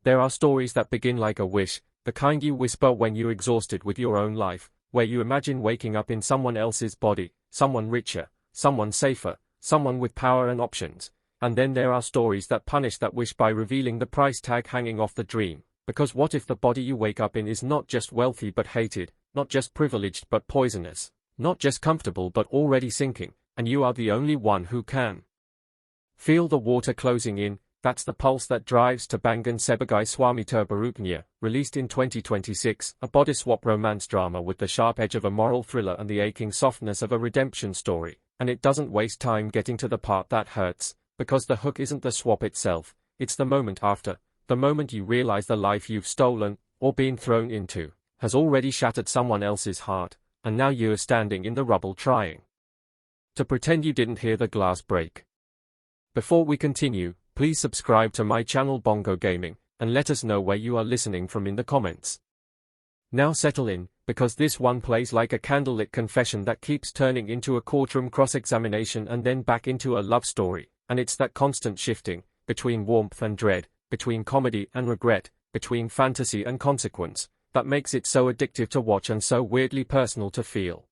There are stories that begin like a wish, the kind you whisper when you're exhausted with your own life, where you imagine waking up in someone else's body, someone richer, someone safer, someone with power and options. And then there are stories that punish that wish by revealing the price tag hanging off the dream. Because what if the body you wake up in is not just wealthy but hated, not just privileged but poisonous, not just comfortable but already sinking, and you are the only one who can feel the water closing in? That's the pulse that drives Terbangun Sebagai Suami Terburuknya, released in 2026, a body swap romance drama with the sharp edge of a moral thriller and the aching softness of a redemption story, and it doesn't waste time getting to the part that hurts, because the hook isn't the swap itself, it's the moment after, the moment you realize the life you've stolen, or been thrown into, has already shattered someone else's heart, and now you're standing in the rubble trying to pretend you didn't hear the glass break. Before we continue, please subscribe to my channel Bongo Gaming, and let us know where you are listening from in the comments. Now settle in, because this one plays like a candlelit confession that keeps turning into a courtroom cross-examination and then back into a love story, and it's that constant shifting, between warmth and dread, between comedy and regret, between fantasy and consequence, that makes it so addictive to watch and so weirdly personal to feel.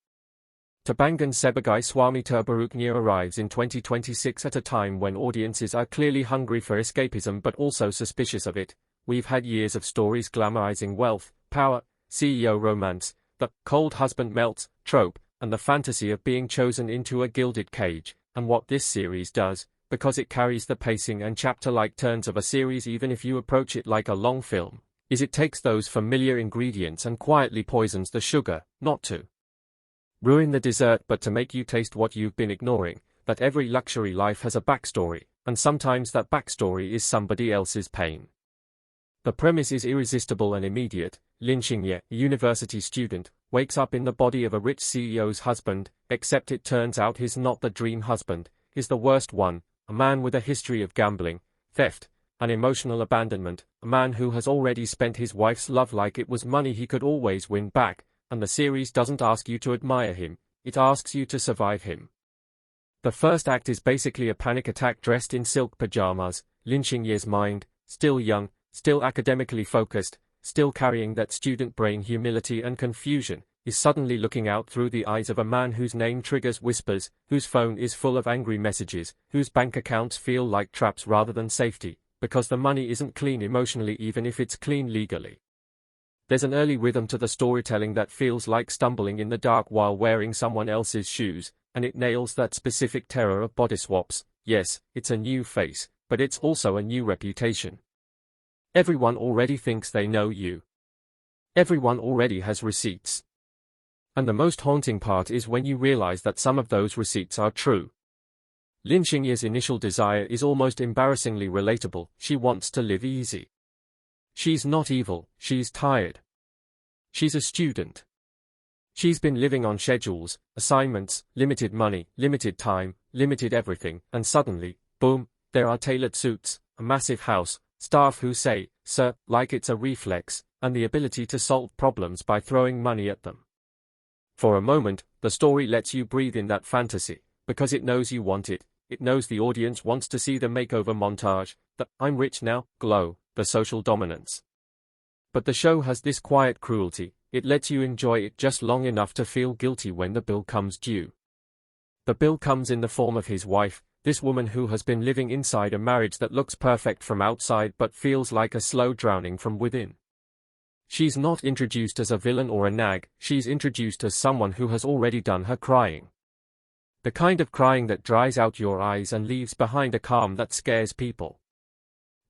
Terbangun Sebagai Suami Terburuknya arrives in 2026 at a time when audiences are clearly hungry for escapism but also suspicious of it. We've had years of stories glamorizing wealth, power, CEO romance, the cold husband melts trope, and the fantasy of being chosen into a gilded cage, and what this series does, because it carries the pacing and chapter-like turns of a series even if you approach it like a long film, is it takes those familiar ingredients and quietly poisons the sugar, not to ruin the dessert but to make you taste what you've been ignoring, that every luxury life has a backstory, and sometimes that backstory is somebody else's pain. The premise is irresistible and immediate. Lin Xingye, a university student, wakes up in the body of a rich CEO's husband, except it turns out he's not the dream husband, he's the worst one, a man with a history of gambling, theft, and emotional abandonment, a man who has already spent his wife's love like it was money he could always win back. And the series doesn't ask you to admire him, it asks you to survive him. The first act is basically a panic attack dressed in silk pajamas. Lin Xingye's mind, still young, still academically focused, still carrying that student brain humility and confusion, is suddenly looking out through the eyes of a man whose name triggers whispers, whose phone is full of angry messages, whose bank accounts feel like traps rather than safety, because the money isn't clean emotionally even if it's clean legally. There's an early rhythm to the storytelling that feels like stumbling in the dark while wearing someone else's shoes, and it nails that specific terror of body swaps. Yes, it's a new face, but it's also a new reputation. Everyone already thinks they know you. Everyone already has receipts. And the most haunting part is when you realize that some of those receipts are true. Lin Xingye's initial desire is almost embarrassingly relatable. She wants to live easy. She's not evil, she's tired. She's a student. She's been living on schedules, assignments, limited money, limited time, limited everything, and suddenly, boom, there are tailored suits, a massive house, staff who say, "Sir," like it's a reflex, and the ability to solve problems by throwing money at them. For a moment, the story lets you breathe in that fantasy, because it knows you want it. It knows the audience wants to see the makeover montage, the "I'm rich now" glow, the social dominance. But the show has this quiet cruelty. It lets you enjoy it just long enough to feel guilty when the bill comes due. The bill comes in the form of his wife, this woman who has been living inside a marriage that looks perfect from outside but feels like a slow drowning from within. She's not introduced as a villain or a nag, she's introduced as someone who has already done her crying. The kind of crying that dries out your eyes and leaves behind a calm that scares people.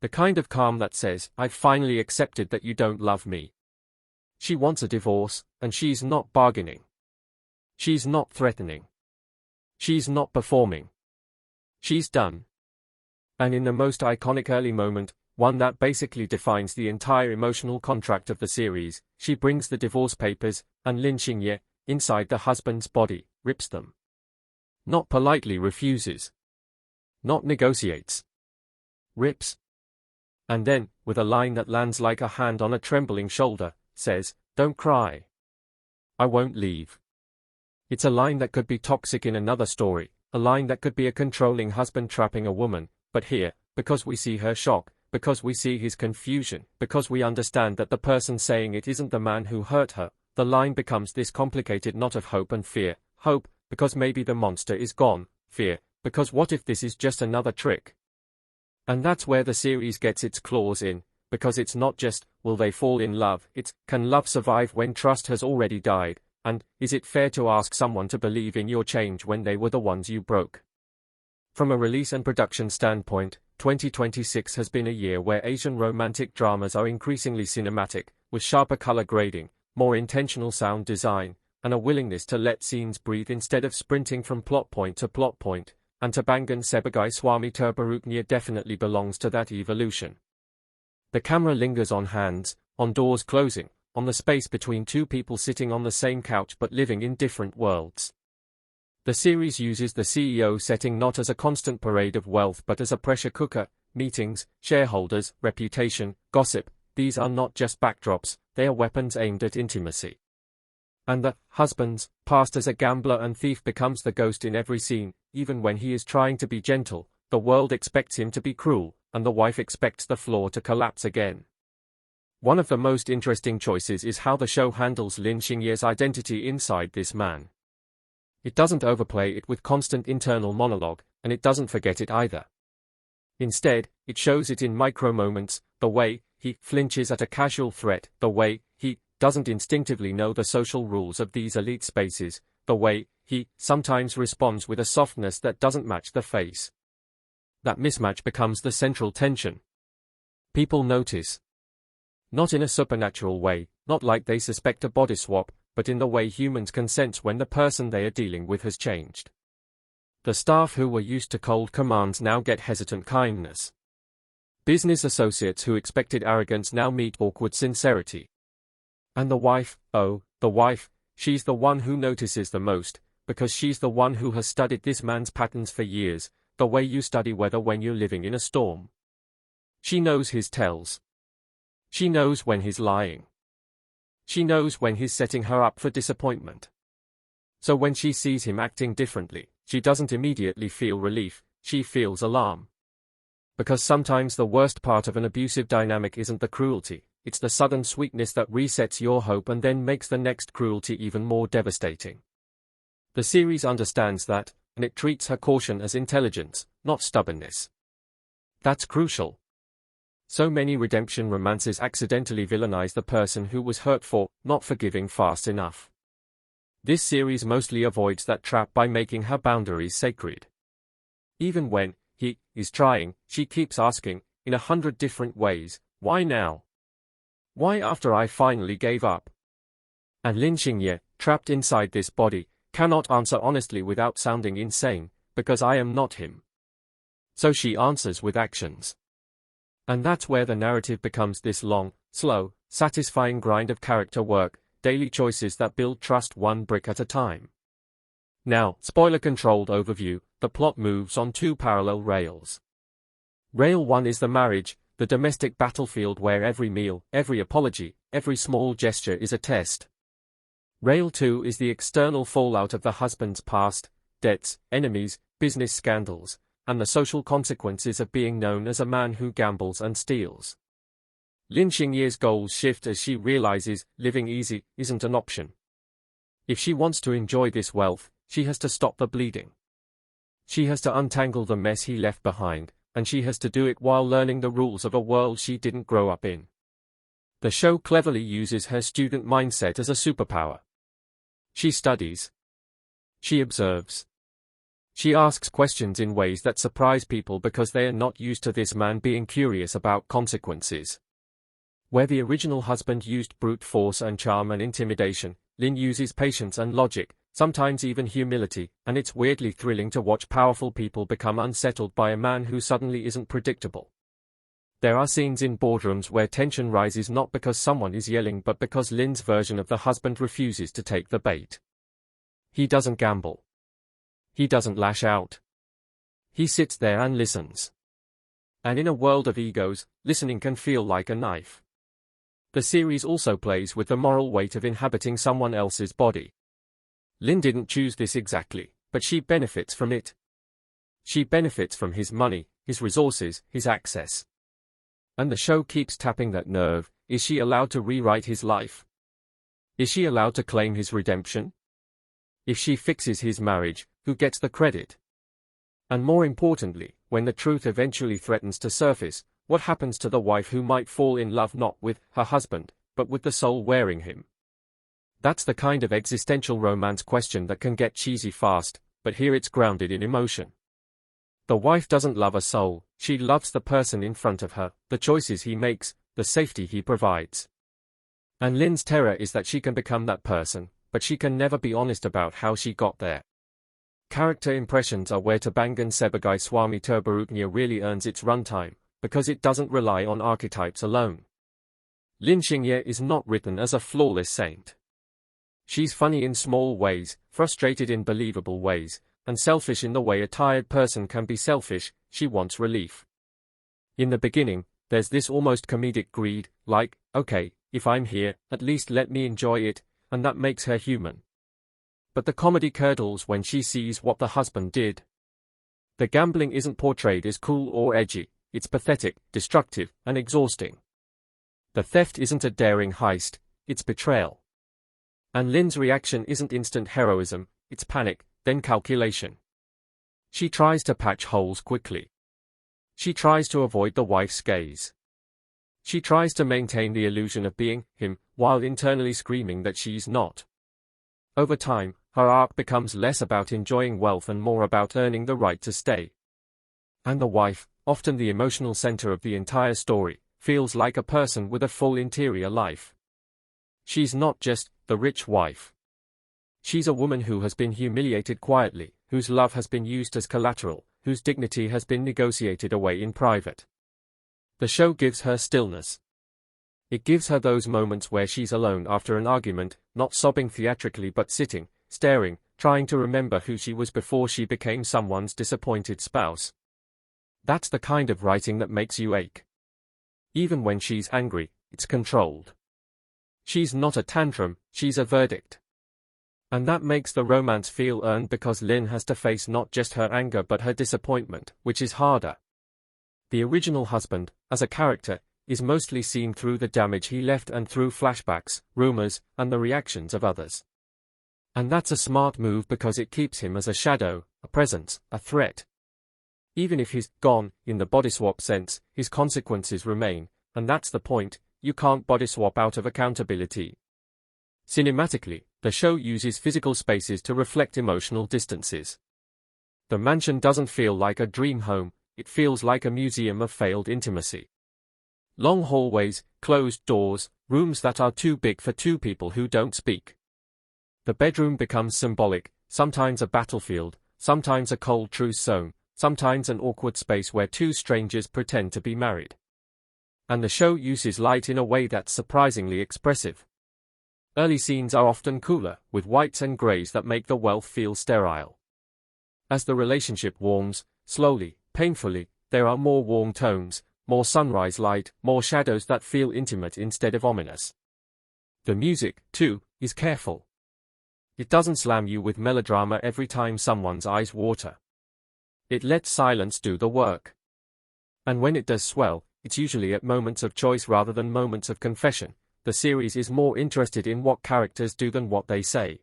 The kind of calm that says, "I've finally accepted that you don't love me." She wants a divorce, and she's not bargaining. She's not threatening. She's not performing. She's done. And in the most iconic early moment, one that basically defines the entire emotional contract of the series, she brings the divorce papers, and Lin Xingye, inside the husband's body, rips them. Not politely refuses. Not negotiates. Rips. And then, with a line that lands like a hand on a trembling shoulder, says, "Don't cry. I won't leave." It's a line that could be toxic in another story, a line that could be a controlling husband trapping a woman, but here, because we see her shock, because we see his confusion, because we understand that the person saying it isn't the man who hurt her. The line becomes this complicated knot of hope and fear. Hope, because maybe the monster is gone. Fear, because what if this is just another trick? And that's where the series gets its claws in, because it's not just, will they fall in love, it's, can love survive when trust has already died, and, is it fair to ask someone to believe in your change when they were the ones you broke? From a release and production standpoint, 2026 has been a year where Asian romantic dramas are increasingly cinematic, with sharper color grading, more intentional sound design, and a willingness to let scenes breathe instead of sprinting from plot point to plot point, and Terbangun Sebagai Suami Terburuknya definitely belongs to that evolution. The camera lingers on hands, on doors closing, on the space between two people sitting on the same couch but living in different worlds. The series uses the CEO setting not as a constant parade of wealth but as a pressure cooker. Meetings, shareholders, reputation, gossip, these are not just backdrops, they are weapons aimed at intimacy. And the husband's past as a gambler and thief becomes the ghost in every scene. Even when he is trying to be gentle, the world expects him to be cruel, and the wife expects the floor to collapse again. One of the most interesting choices is how the show handles Lin Xingye's identity inside this man. It doesn't overplay it with constant internal monologue, and it doesn't forget it either. Instead, it shows it in micro moments, the way he flinches at a casual threat, the way he doesn't instinctively know the social rules of these elite spaces, the way he sometimes responds with a softness that doesn't match the face. That mismatch becomes the central tension. People notice. Not in a supernatural way, not like they suspect a body swap, but in the way humans can sense when the person they are dealing with has changed. The staff who were used to cold commands now get hesitant kindness. Business associates who expected arrogance now meet awkward sincerity. And the wife, oh, the wife, she's the one who notices the most, because she's the one who has studied this man's patterns for years, the way you study weather when you're living in a storm. She knows his tells. She knows when he's lying. She knows when he's setting her up for disappointment. So when she sees him acting differently, she doesn't immediately feel relief, she feels alarm. Because sometimes the worst part of an abusive dynamic isn't the cruelty, it's the sudden sweetness that resets your hope and then makes the next cruelty even more devastating. The series understands that, and it treats her caution as intelligence, not stubbornness. That's crucial. So many redemption romances accidentally villainize the person who was hurt for not forgiving fast enough. This series mostly avoids that trap by making her boundaries sacred. Even when he is trying, she keeps asking, in 100 different ways, why now? Why after I finally gave up? And Lin Xingye, trapped inside this body, cannot answer honestly without sounding insane, because I am not him. So she answers with actions. And that's where the narrative becomes this long, slow, satisfying grind of character work, daily choices that build trust one brick at a time. Now, spoiler-controlled overview, the plot moves on two parallel rails. Rail 1 is the marriage, the domestic battlefield where every meal, every apology, every small gesture is a test. Rail 2 is the external fallout of the husband's past, debts, enemies, business scandals, and the social consequences of being known as a man who gambles and steals. Lin Xingye's goals shift as she realizes living easy isn't an option. If she wants to enjoy this wealth, she has to stop the bleeding. She has to untangle the mess he left behind, and she has to do it while learning the rules of a world she didn't grow up in. The show cleverly uses her student mindset as a superpower. She studies. She observes. She asks questions in ways that surprise people because they are not used to this man being curious about consequences. Where the original husband used brute force and charm and intimidation, Lin uses patience and logic, sometimes even humility, and it's weirdly thrilling to watch powerful people become unsettled by a man who suddenly isn't predictable. There are scenes in boardrooms where tension rises not because someone is yelling but because Lin's version of the husband refuses to take the bait. He doesn't gamble. He doesn't lash out. He sits there and listens. And in a world of egos, listening can feel like a knife. The series also plays with the moral weight of inhabiting someone else's body. Lin didn't choose this exactly, but she benefits from it. She benefits from his money, his resources, his access. And the show keeps tapping that nerve. Is she allowed to rewrite his life? Is she allowed to claim his redemption? If she fixes his marriage, who gets the credit? And more importantly, when the truth eventually threatens to surface, what happens to the wife who might fall in love not with her husband, but with the soul wearing him? That's the kind of existential romance question that can get cheesy fast, but here it's grounded in emotion. The wife doesn't love a soul, she loves the person in front of her, the choices he makes, the safety he provides. And Lin's terror is that she can become that person, but she can never be honest about how she got there. Character impressions are where Terbangun Sebagai Suami Terburuknya really earns its runtime, because it doesn't rely on archetypes alone. Lin Xingye is not written as a flawless saint. She's funny in small ways, frustrated in believable ways, and selfish in the way a tired person can be selfish. She wants relief. In the beginning, there's this almost comedic greed, like, okay, if I'm here, at least let me enjoy it, and that makes her human. But the comedy curdles when she sees what the husband did. The gambling isn't portrayed as cool or edgy, it's pathetic, destructive, and exhausting. The theft isn't a daring heist, it's betrayal. And Lin's reaction isn't instant heroism, it's panic, then calculation. She tries to patch holes quickly. She tries to avoid the wife's gaze. She tries to maintain the illusion of being him, while internally screaming that she's not. Over time, her arc becomes less about enjoying wealth and more about earning the right to stay. And the wife, often the emotional center of the entire story, feels like a person with a full interior life. She's not just the rich wife. She's a woman who has been humiliated quietly, whose love has been used as collateral, whose dignity has been negotiated away in private. The show gives her stillness. It gives her those moments where she's alone after an argument, not sobbing theatrically but sitting, staring, trying to remember who she was before she became someone's disappointed spouse. That's the kind of writing that makes you ache. Even when she's angry, it's controlled. She's not a tantrum, she's a verdict. And that makes the romance feel earned because Lin has to face not just her anger but her disappointment, which is harder. The original husband, as a character, is mostly seen through the damage he left and through flashbacks, rumors, and the reactions of others. And that's a smart move because it keeps him as a shadow, a presence, a threat. Even if he's gone, in the body swap sense, his consequences remain, and that's the point, you can't body swap out of accountability. Cinematically, the show uses physical spaces to reflect emotional distances. The mansion doesn't feel like a dream home, it feels like a museum of failed intimacy. Long hallways, closed doors, rooms that are too big for two people who don't speak. The bedroom becomes symbolic, sometimes a battlefield, sometimes a cold truce zone, sometimes an awkward space where two strangers pretend to be married. And the show uses light in a way that's surprisingly expressive. Early scenes are often cooler, with whites and grays that make the wealth feel sterile. As the relationship warms, slowly, painfully, there are more warm tones, more sunrise light, more shadows that feel intimate instead of ominous. The music, too, is careful. It doesn't slam you with melodrama every time someone's eyes water. It lets silence do the work. And when it does swell, it's usually at moments of choice rather than moments of confession. The series is more interested in what characters do than what they say.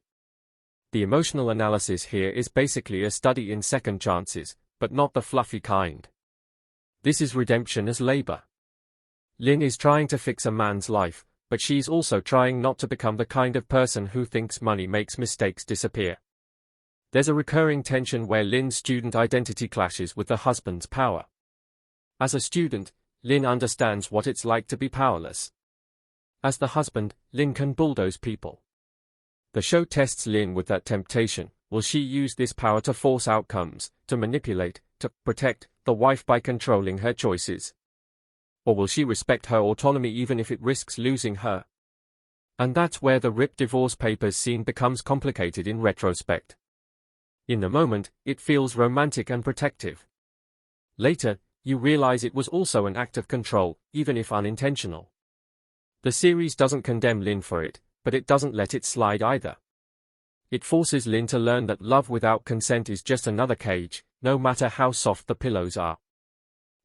The emotional analysis here is basically a study in second chances, but not the fluffy kind. This is redemption as labor. Lin is trying to fix a man's life, but she's also trying not to become the kind of person who thinks money makes mistakes disappear. There's a recurring tension where Lin's student identity clashes with the husband's power. As a student, Lin understands what it's like to be powerless. As the husband, Lin can bulldoze people. The show tests Lin with that temptation. Will she use this power to force outcomes, to manipulate, to protect the wife by controlling her choices? Or will she respect her autonomy even if it risks losing her? And that's where the ripped divorce papers scene becomes complicated in retrospect. In the moment, it feels romantic and protective. Later, you realize it was also an act of control, even if unintentional. The series doesn't condemn Lin for it, but it doesn't let it slide either. It forces Lin to learn that love without consent is just another cage, no matter how soft the pillows are.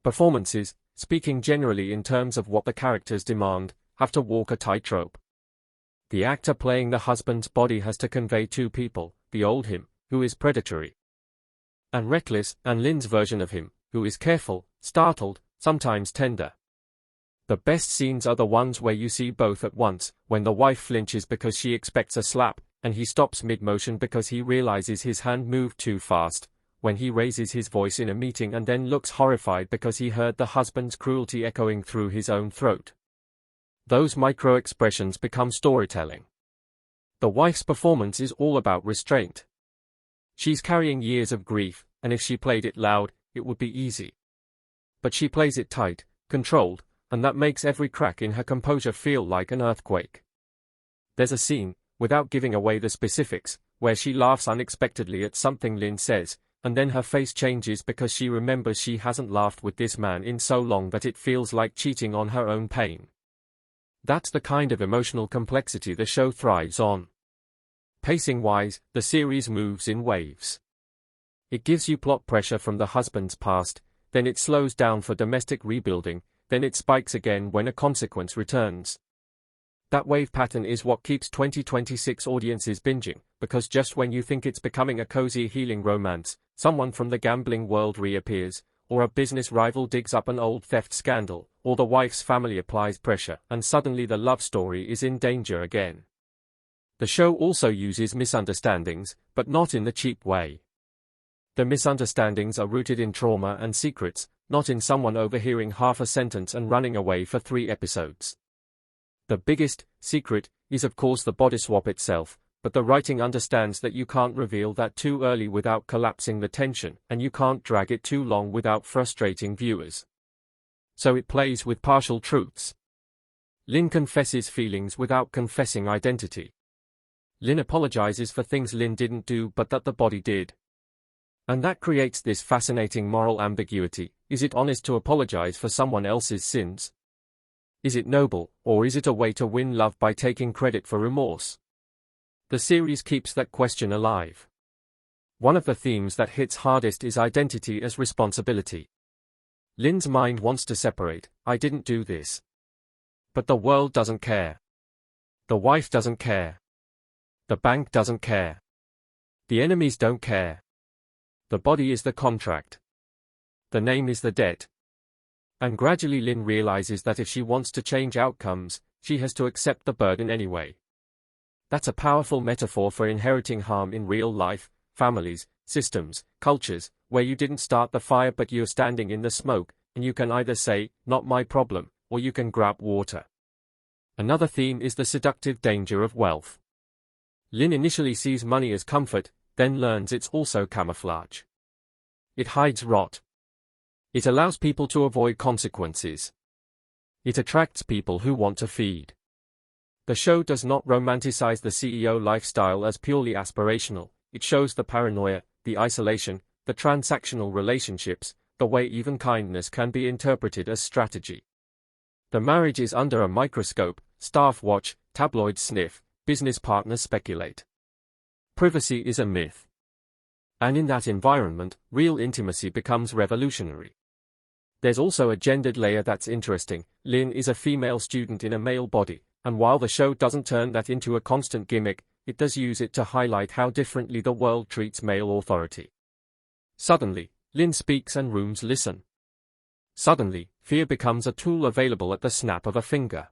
Performances, speaking generally in terms of what the characters demand, have to walk a tightrope. The actor playing the husband's body has to convey two people, the old him, who is predatory and reckless, and Lynn's version of him, who is careful, startled, sometimes tender. The best scenes are the ones where you see both at once, when the wife flinches because she expects a slap, and he stops mid-motion because he realizes his hand moved too fast, when he raises his voice in a meeting and then looks horrified because he heard the husband's cruelty echoing through his own throat. Those micro-expressions become storytelling. The wife's performance is all about restraint. She's carrying years of grief, and if she played it loud, it would be easy. But she plays it tight, controlled, and that makes every crack in her composure feel like an earthquake. There's a scene, without giving away the specifics, where she laughs unexpectedly at something Lynn says, and then her face changes because she remembers she hasn't laughed with this man in so long that it feels like cheating on her own pain. That's the kind of emotional complexity the show thrives on. Pacing-wise, the series moves in waves. It gives you plot pressure from the husband's past, then it slows down for domestic rebuilding, then it spikes again when a consequence returns. That wave pattern is what keeps 2026 audiences binging, because just when you think it's becoming a cozy healing romance, someone from the gambling world reappears, or a business rival digs up an old theft scandal, or the wife's family applies pressure, and suddenly the love story is in danger again. The show also uses misunderstandings, but not in the cheap way. The misunderstandings are rooted in trauma and secrets, not in someone overhearing half a sentence and running away for 3 episodes. The biggest secret is of course the body swap itself, but the writing understands that you can't reveal that too early without collapsing the tension, and you can't drag it too long without frustrating viewers. So it plays with partial truths. Lynn confesses feelings without confessing identity. Lynn apologizes for things Lynn didn't do but that the body did. And that creates this fascinating moral ambiguity. Is it honest to apologize for someone else's sins? Is it noble, or is it a way to win love by taking credit for remorse? The series keeps that question alive. One of the themes that hits hardest is identity as responsibility. Lynn's mind wants to separate, I didn't do this. But the world doesn't care. The wife doesn't care. The bank doesn't care. The enemies don't care. The body is the contract. The name is the debt. And gradually Lynn realizes that if she wants to change outcomes, she has to accept the burden anyway. That's a powerful metaphor for inheriting harm in real life, families, systems, cultures, where you didn't start the fire but you're standing in the smoke, and you can either say, not my problem, or you can grab water. Another theme is the seductive danger of wealth. Lynn initially sees money as comfort, then learns it's also camouflage. It hides rot. It allows people to avoid consequences. It attracts people who want to feed. The show does not romanticize the CEO lifestyle as purely aspirational. It shows the paranoia, the isolation, the transactional relationships, the way even kindness can be interpreted as strategy. The marriage is under a microscope, staff watch, tabloids sniff, business partners speculate. Privacy is a myth. And in that environment, real intimacy becomes revolutionary. There's also a gendered layer that's interesting. Lynn is a female student in a male body, and while the show doesn't turn that into a constant gimmick, it does use it to highlight how differently the world treats male authority. Suddenly, Lynn speaks and rooms listen. Suddenly, fear becomes a tool available at the snap of a finger.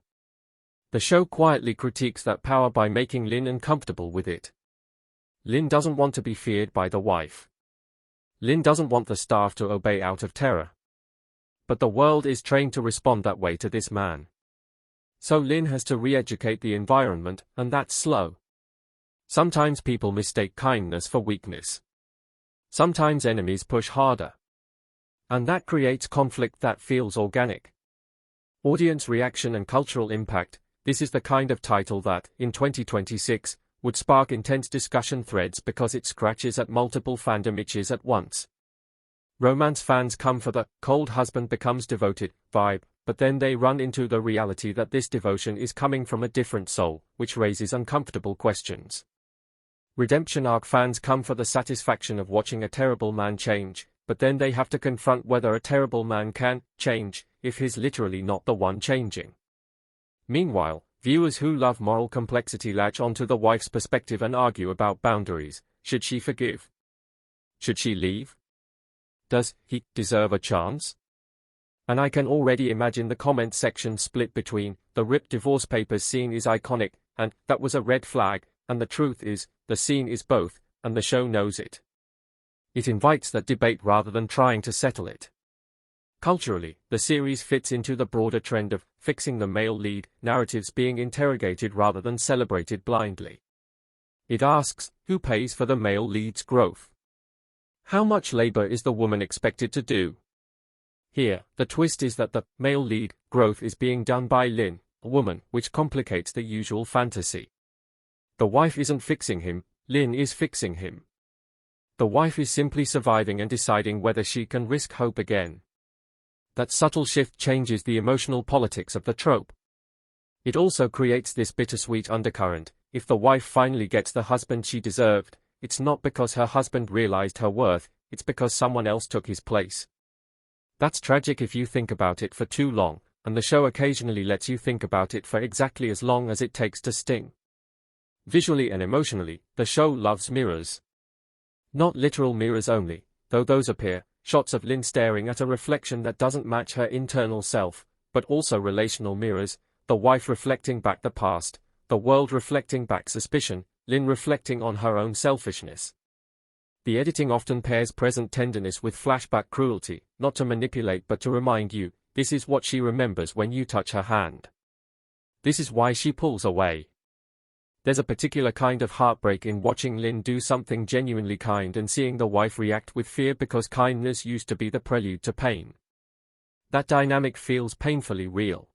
The show quietly critiques that power by making Lynn uncomfortable with it. Lynn doesn't want to be feared by the wife. Lynn doesn't want the staff to obey out of terror. But the world is trained to respond that way to this man. So Lynn has to re-educate the environment, and that's slow. Sometimes people mistake kindness for weakness. Sometimes enemies push harder. And that creates conflict that feels organic. Audience reaction and cultural impact. This is the kind of title that, in 2026, would spark intense discussion threads because it scratches at multiple fandom itches at once. Romance fans come for the cold husband becomes devoted vibe, but then they run into the reality that this devotion is coming from a different soul, which raises uncomfortable questions. Redemption arc fans come for the satisfaction of watching a terrible man change, but then they have to confront whether a terrible man can change, if he's literally not the one changing. Meanwhile, viewers who love moral complexity latch onto the wife's perspective and argue about boundaries. Should she forgive? Should she leave? Does he deserve a chance? And I can already imagine the comment section split between, the ripped divorce papers scene is iconic, and, that was a red flag, and the truth is, the scene is both, and the show knows it. It invites that debate rather than trying to settle it. Culturally, the series fits into the broader trend of fixing the male lead, narratives being interrogated rather than celebrated blindly. It asks, who pays for the male lead's growth? How much labor is the woman expected to do? Here, the twist is that the male lead growth is being done by Lynn, a woman, which complicates the usual fantasy. The wife isn't fixing him, Lynn is fixing him. The wife is simply surviving and deciding whether she can risk hope again. That subtle shift changes the emotional politics of the trope. It also creates this bittersweet undercurrent. If the wife finally gets the husband she deserved, it's not because her husband realized her worth, it's because someone else took his place. That's tragic if you think about it for too long, and the show occasionally lets you think about it for exactly as long as it takes to sting. Visually and emotionally, the show loves mirrors. Not literal mirrors only, though those appear, shots of Lynn staring at a reflection that doesn't match her internal self, but also relational mirrors, the wife reflecting back the past, the world reflecting back suspicion, Lynn reflecting on her own selfishness. The editing often pairs present tenderness with flashback cruelty, not to manipulate but to remind you, this is what she remembers when you touch her hand. This is why she pulls away. There's a particular kind of heartbreak in watching Lynn do something genuinely kind and seeing the wife react with fear because kindness used to be the prelude to pain. That dynamic feels painfully real.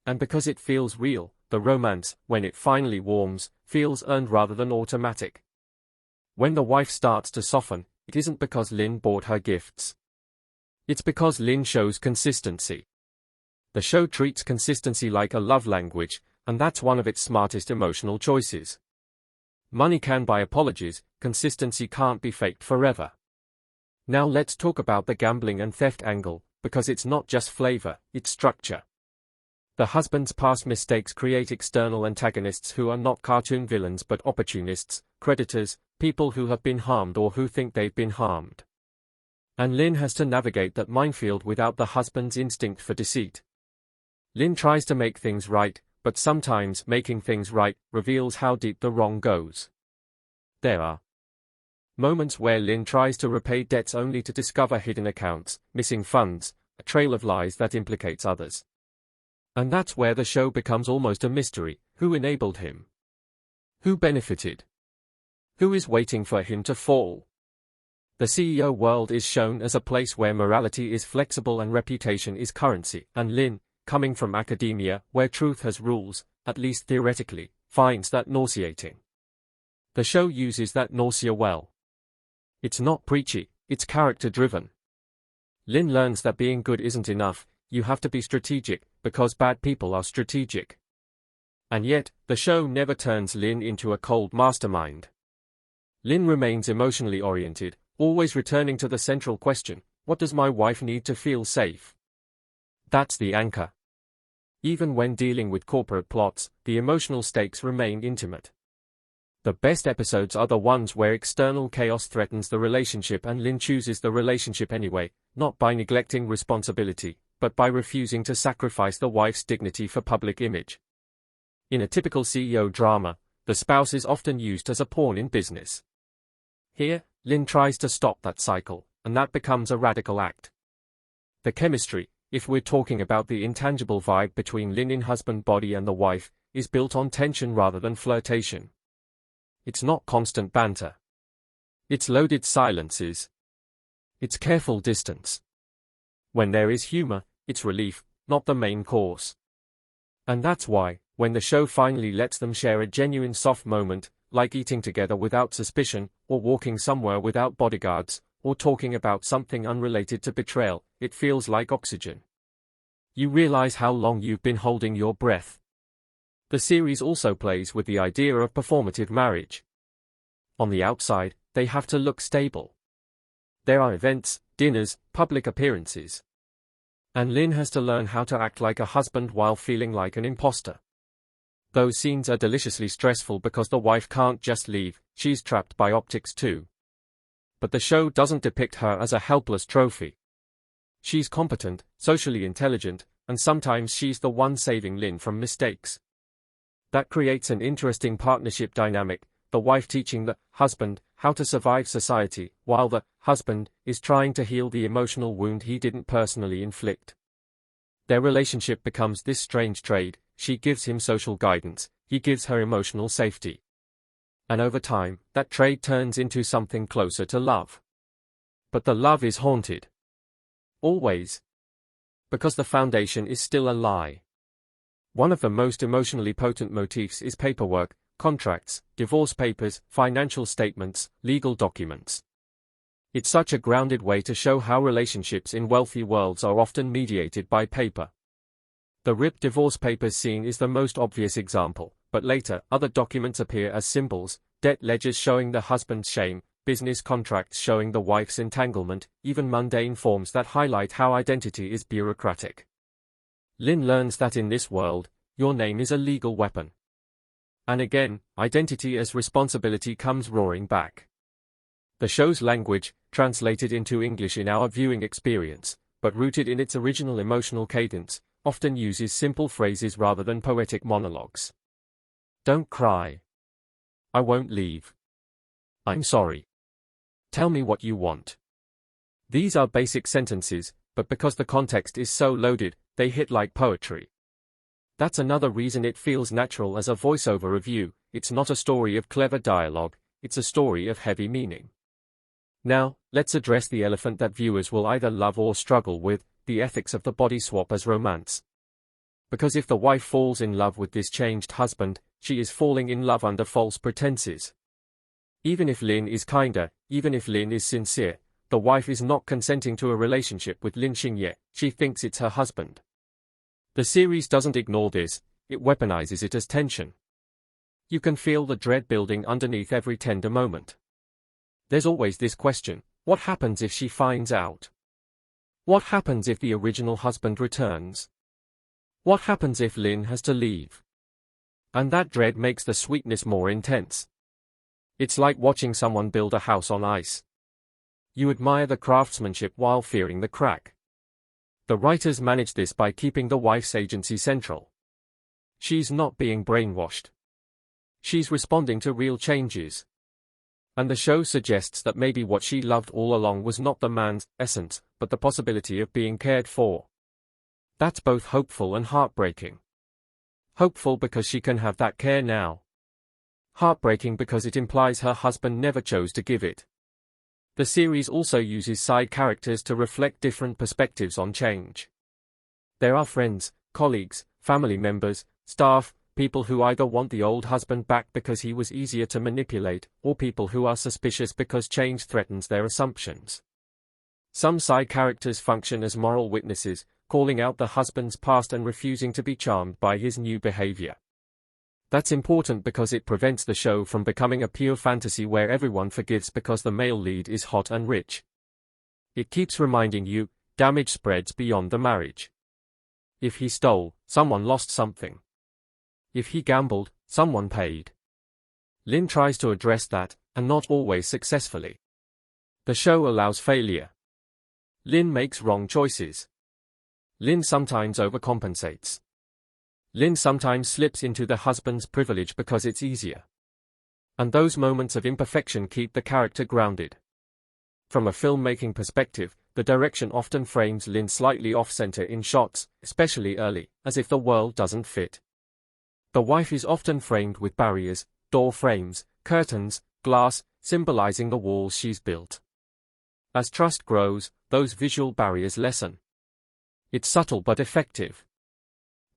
And because it feels real, the romance, when it finally warms, feels earned rather than automatic. When the wife starts to soften, it isn't because Lynn bought her gifts. It's because Lynn shows consistency. The show treats consistency like a love language, and that's one of its smartest emotional choices. Money can buy apologies, consistency can't be faked forever. Now let's talk about the gambling and theft angle, because it's not just flavor, it's structure. The husband's past mistakes create external antagonists who are not cartoon villains but opportunists, predators, people who have been harmed or who think they've been harmed. And Lynn has to navigate that minefield without the husband's instinct for deceit. Lynn tries to make things right, but sometimes making things right reveals how deep the wrong goes. There are moments where Lynn tries to repay debts only to discover hidden accounts, missing funds, a trail of lies that implicates others. And that's where the show becomes almost a mystery. Who enabled him? Who benefited? Who is waiting for him to fall? The CEO world is shown as a place where morality is flexible and reputation is currency, and Lynn, coming from academia, where truth has rules, at least theoretically, finds that nauseating. The show uses that nausea well. It's not preachy, it's character-driven. Lynn learns that being good isn't enough, you have to be strategic, because bad people are strategic. And yet, the show never turns Lynn into a cold mastermind. Lynn remains emotionally oriented, always returning to the central question, what does my wife need to feel safe? That's the anchor. Even when dealing with corporate plots, the emotional stakes remain intimate. The best episodes are the ones where external chaos threatens the relationship and Lynn chooses the relationship anyway, not by neglecting responsibility, but by refusing to sacrifice the wife's dignity for public image. In a typical CEO drama, the spouse is often used as a pawn in business. Here, Lynn tries to stop that cycle, and that becomes a radical act. The chemistry, if we're talking about the intangible vibe between Lynn husband body and the wife, is built on tension rather than flirtation. It's not constant banter. It's loaded silences. It's careful distance. When there is humor, it's relief, not the main course. And that's why, when the show finally lets them share a genuine soft moment, like eating together without suspicion, or walking somewhere without bodyguards, or talking about something unrelated to betrayal, it feels like oxygen. You realize how long you've been holding your breath. The series also plays with the idea of performative marriage. On the outside, they have to look stable. There are events, dinners, public appearances. And Lin has to learn how to act like a husband while feeling like an imposter. Those scenes are deliciously stressful because the wife can't just leave, she's trapped by optics too. But the show doesn't depict her as a helpless trophy. She's competent, socially intelligent, and sometimes she's the one saving Lin from mistakes. That creates an interesting partnership dynamic, the wife teaching the husband how to survive society, while the husband is trying to heal the emotional wound he didn't personally inflict. Their relationship becomes this strange trade, she gives him social guidance, he gives her emotional safety. And over time, that trade turns into something closer to love. But the love is haunted. Always. Because the foundation is still a lie. One of the most emotionally potent motifs is paperwork, contracts, divorce papers, financial statements, legal documents. It's such a grounded way to show how relationships in wealthy worlds are often mediated by paper. The ripped divorce papers scene is the most obvious example, but later, other documents appear as symbols, debt ledgers showing the husband's shame, business contracts showing the wife's entanglement, even mundane forms that highlight how identity is bureaucratic. Lin learns that in this world, your name is a legal weapon. And again, identity as responsibility comes roaring back. The show's language, translated into English in our viewing experience, but rooted in its original emotional cadence, often uses simple phrases rather than poetic monologues. Don't cry. I won't leave. I'm sorry. Tell me what you want. These are basic sentences, but because the context is so loaded, they hit like poetry. That's another reason it feels natural as a voiceover review. It's not a story of clever dialogue, it's a story of heavy meaning. Now, let's address the elephant that viewers will either love or struggle with, the ethics of the body swap as romance. Because if the wife falls in love with this changed husband, she is falling in love under false pretenses. Even if Lin is kinder, even if Lin is sincere, the wife is not consenting to a relationship with Lin Xingye, she thinks it's her husband. The series doesn't ignore this, it weaponizes it as tension. You can feel the dread building underneath every tender moment. There's always this question, what happens if she finds out? What happens if the original husband returns? What happens if Lin has to leave? And that dread makes the sweetness more intense. It's like watching someone build a house on ice. You admire the craftsmanship while fearing the crack. The writers manage this by keeping the wife's agency central. She's not being brainwashed. She's responding to real changes. And the show suggests that maybe what she loved all along was not the man's essence, but the possibility of being cared for. That's both hopeful and heartbreaking. Hopeful because she can have that care now. Heartbreaking because it implies her husband never chose to give it. The series also uses side characters to reflect different perspectives on change. There are friends, colleagues, family members, staff, people who either want the old husband back because he was easier to manipulate, or people who are suspicious because change threatens their assumptions. Some side characters function as moral witnesses, calling out the husband's past and refusing to be charmed by his new behavior. That's important because it prevents the show from becoming a pure fantasy where everyone forgives because the male lead is hot and rich. It keeps reminding you, damage spreads beyond the marriage. If he stole, someone lost something. If he gambled, someone paid. Lin tries to address that, and not always successfully. The show allows failure. Lin makes wrong choices. Lin sometimes overcompensates. Lin sometimes slips into the husband's privilege because it's easier. And those moments of imperfection keep the character grounded. From a filmmaking perspective, the direction often frames Lin slightly off-center in shots, especially early, as if the world doesn't fit. The wife is often framed with barriers, door frames, curtains, glass, symbolizing the walls she's built. As trust grows, those visual barriers lessen. It's subtle but effective.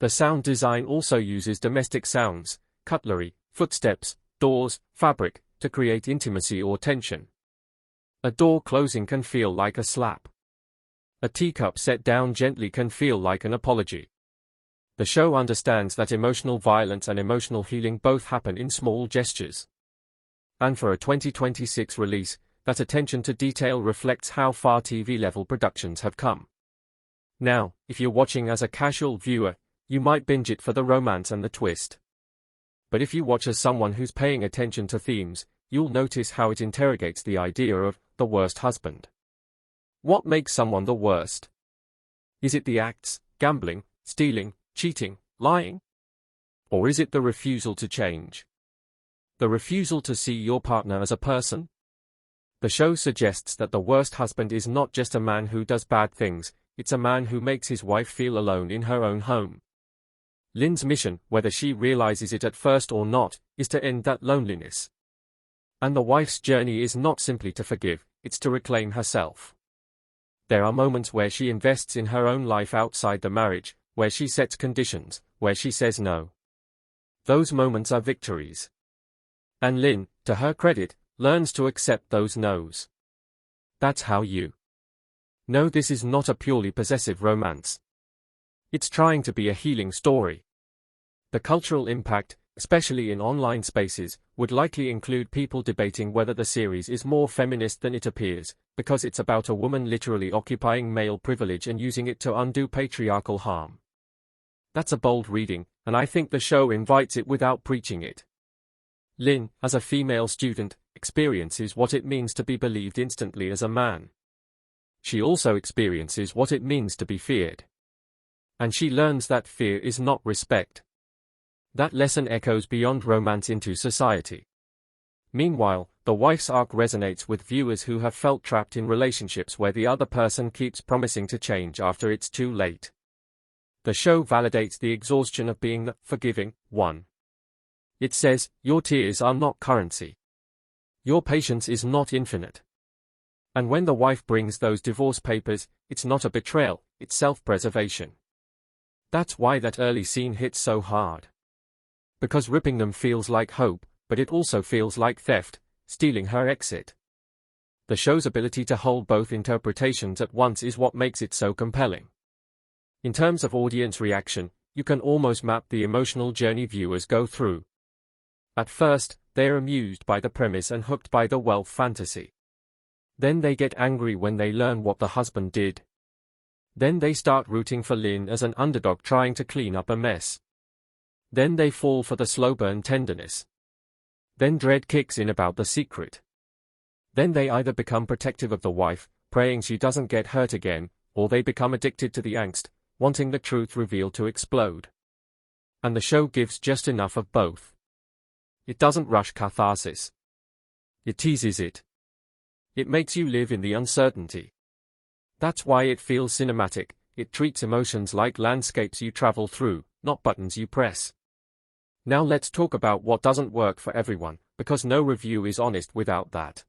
The sound design also uses domestic sounds, cutlery, footsteps, doors, fabric, to create intimacy or tension. A door closing can feel like a slap. A teacup set down gently can feel like an apology. The show understands that emotional violence and emotional healing both happen in small gestures. And for a 2026 release, that attention to detail reflects how far TV-level productions have come. Now, if you're watching as a casual viewer, you might binge it for the romance and the twist. But if you watch as someone who's paying attention to themes, you'll notice how it interrogates the idea of the worst husband. What makes someone the worst? Is it the acts, gambling, stealing, cheating, lying? Or is it the refusal to change? The refusal to see your partner as a person? The show suggests that the worst husband is not just a man who does bad things, it's a man who makes his wife feel alone in her own home. Lynn's mission, whether she realizes it at first or not, is to end that loneliness. And the wife's journey is not simply to forgive, it's to reclaim herself. There are moments where she invests in her own life outside the marriage, where she sets conditions, where she says no. Those moments are victories. And Lynn, to her credit, learns to accept those no's. That's how you know this is not a purely possessive romance. It's trying to be a healing story. The cultural impact, especially in online spaces, would likely include people debating whether the series is more feminist than it appears, because it's about a woman literally occupying male privilege and using it to undo patriarchal harm. That's a bold reading, and I think the show invites it without preaching it. Lynn, as a female student, experiences what it means to be believed instantly as a man. She also experiences what it means to be feared. And she learns that fear is not respect. That lesson echoes beyond romance into society. Meanwhile, the wife's arc resonates with viewers who have felt trapped in relationships where the other person keeps promising to change after it's too late. The show validates the exhaustion of being the forgiving one. It says, your tears are not currency. Your patience is not infinite. And when the wife brings those divorce papers, it's not a betrayal, it's self-preservation. That's why that early scene hits so hard. Because ripping them feels like hope, but it also feels like theft, stealing her exit. The show's ability to hold both interpretations at once is what makes it so compelling. In terms of audience reaction, you can almost map the emotional journey viewers go through. At first, they're amused by the premise and hooked by the wealth fantasy. Then they get angry when they learn what the husband did. Then they start rooting for Lynn as an underdog trying to clean up a mess. Then they fall for the slow burn tenderness. Then dread kicks in about the secret. Then they either become protective of the wife, praying she doesn't get hurt again, or they become addicted to the angst, wanting the truth revealed to explode. And the show gives just enough of both. It doesn't rush catharsis. It teases it. It makes you live in the uncertainty. That's why it feels cinematic. It treats emotions like landscapes you travel through, not buttons you press. Now let's talk about what doesn't work for everyone, because no review is honest without that.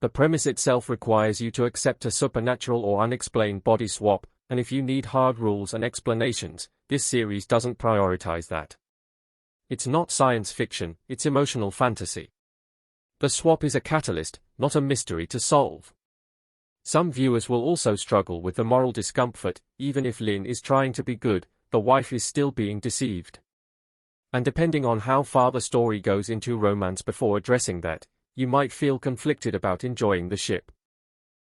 The premise itself requires you to accept a supernatural or unexplained body swap, and if you need hard rules and explanations, this series doesn't prioritize that. It's not science fiction, it's emotional fantasy. The swap is a catalyst, not a mystery to solve. Some viewers will also struggle with the moral discomfort. Even if Lynn is trying to be good, the wife is still being deceived. And depending on how far the story goes into romance before addressing that, you might feel conflicted about enjoying the ship.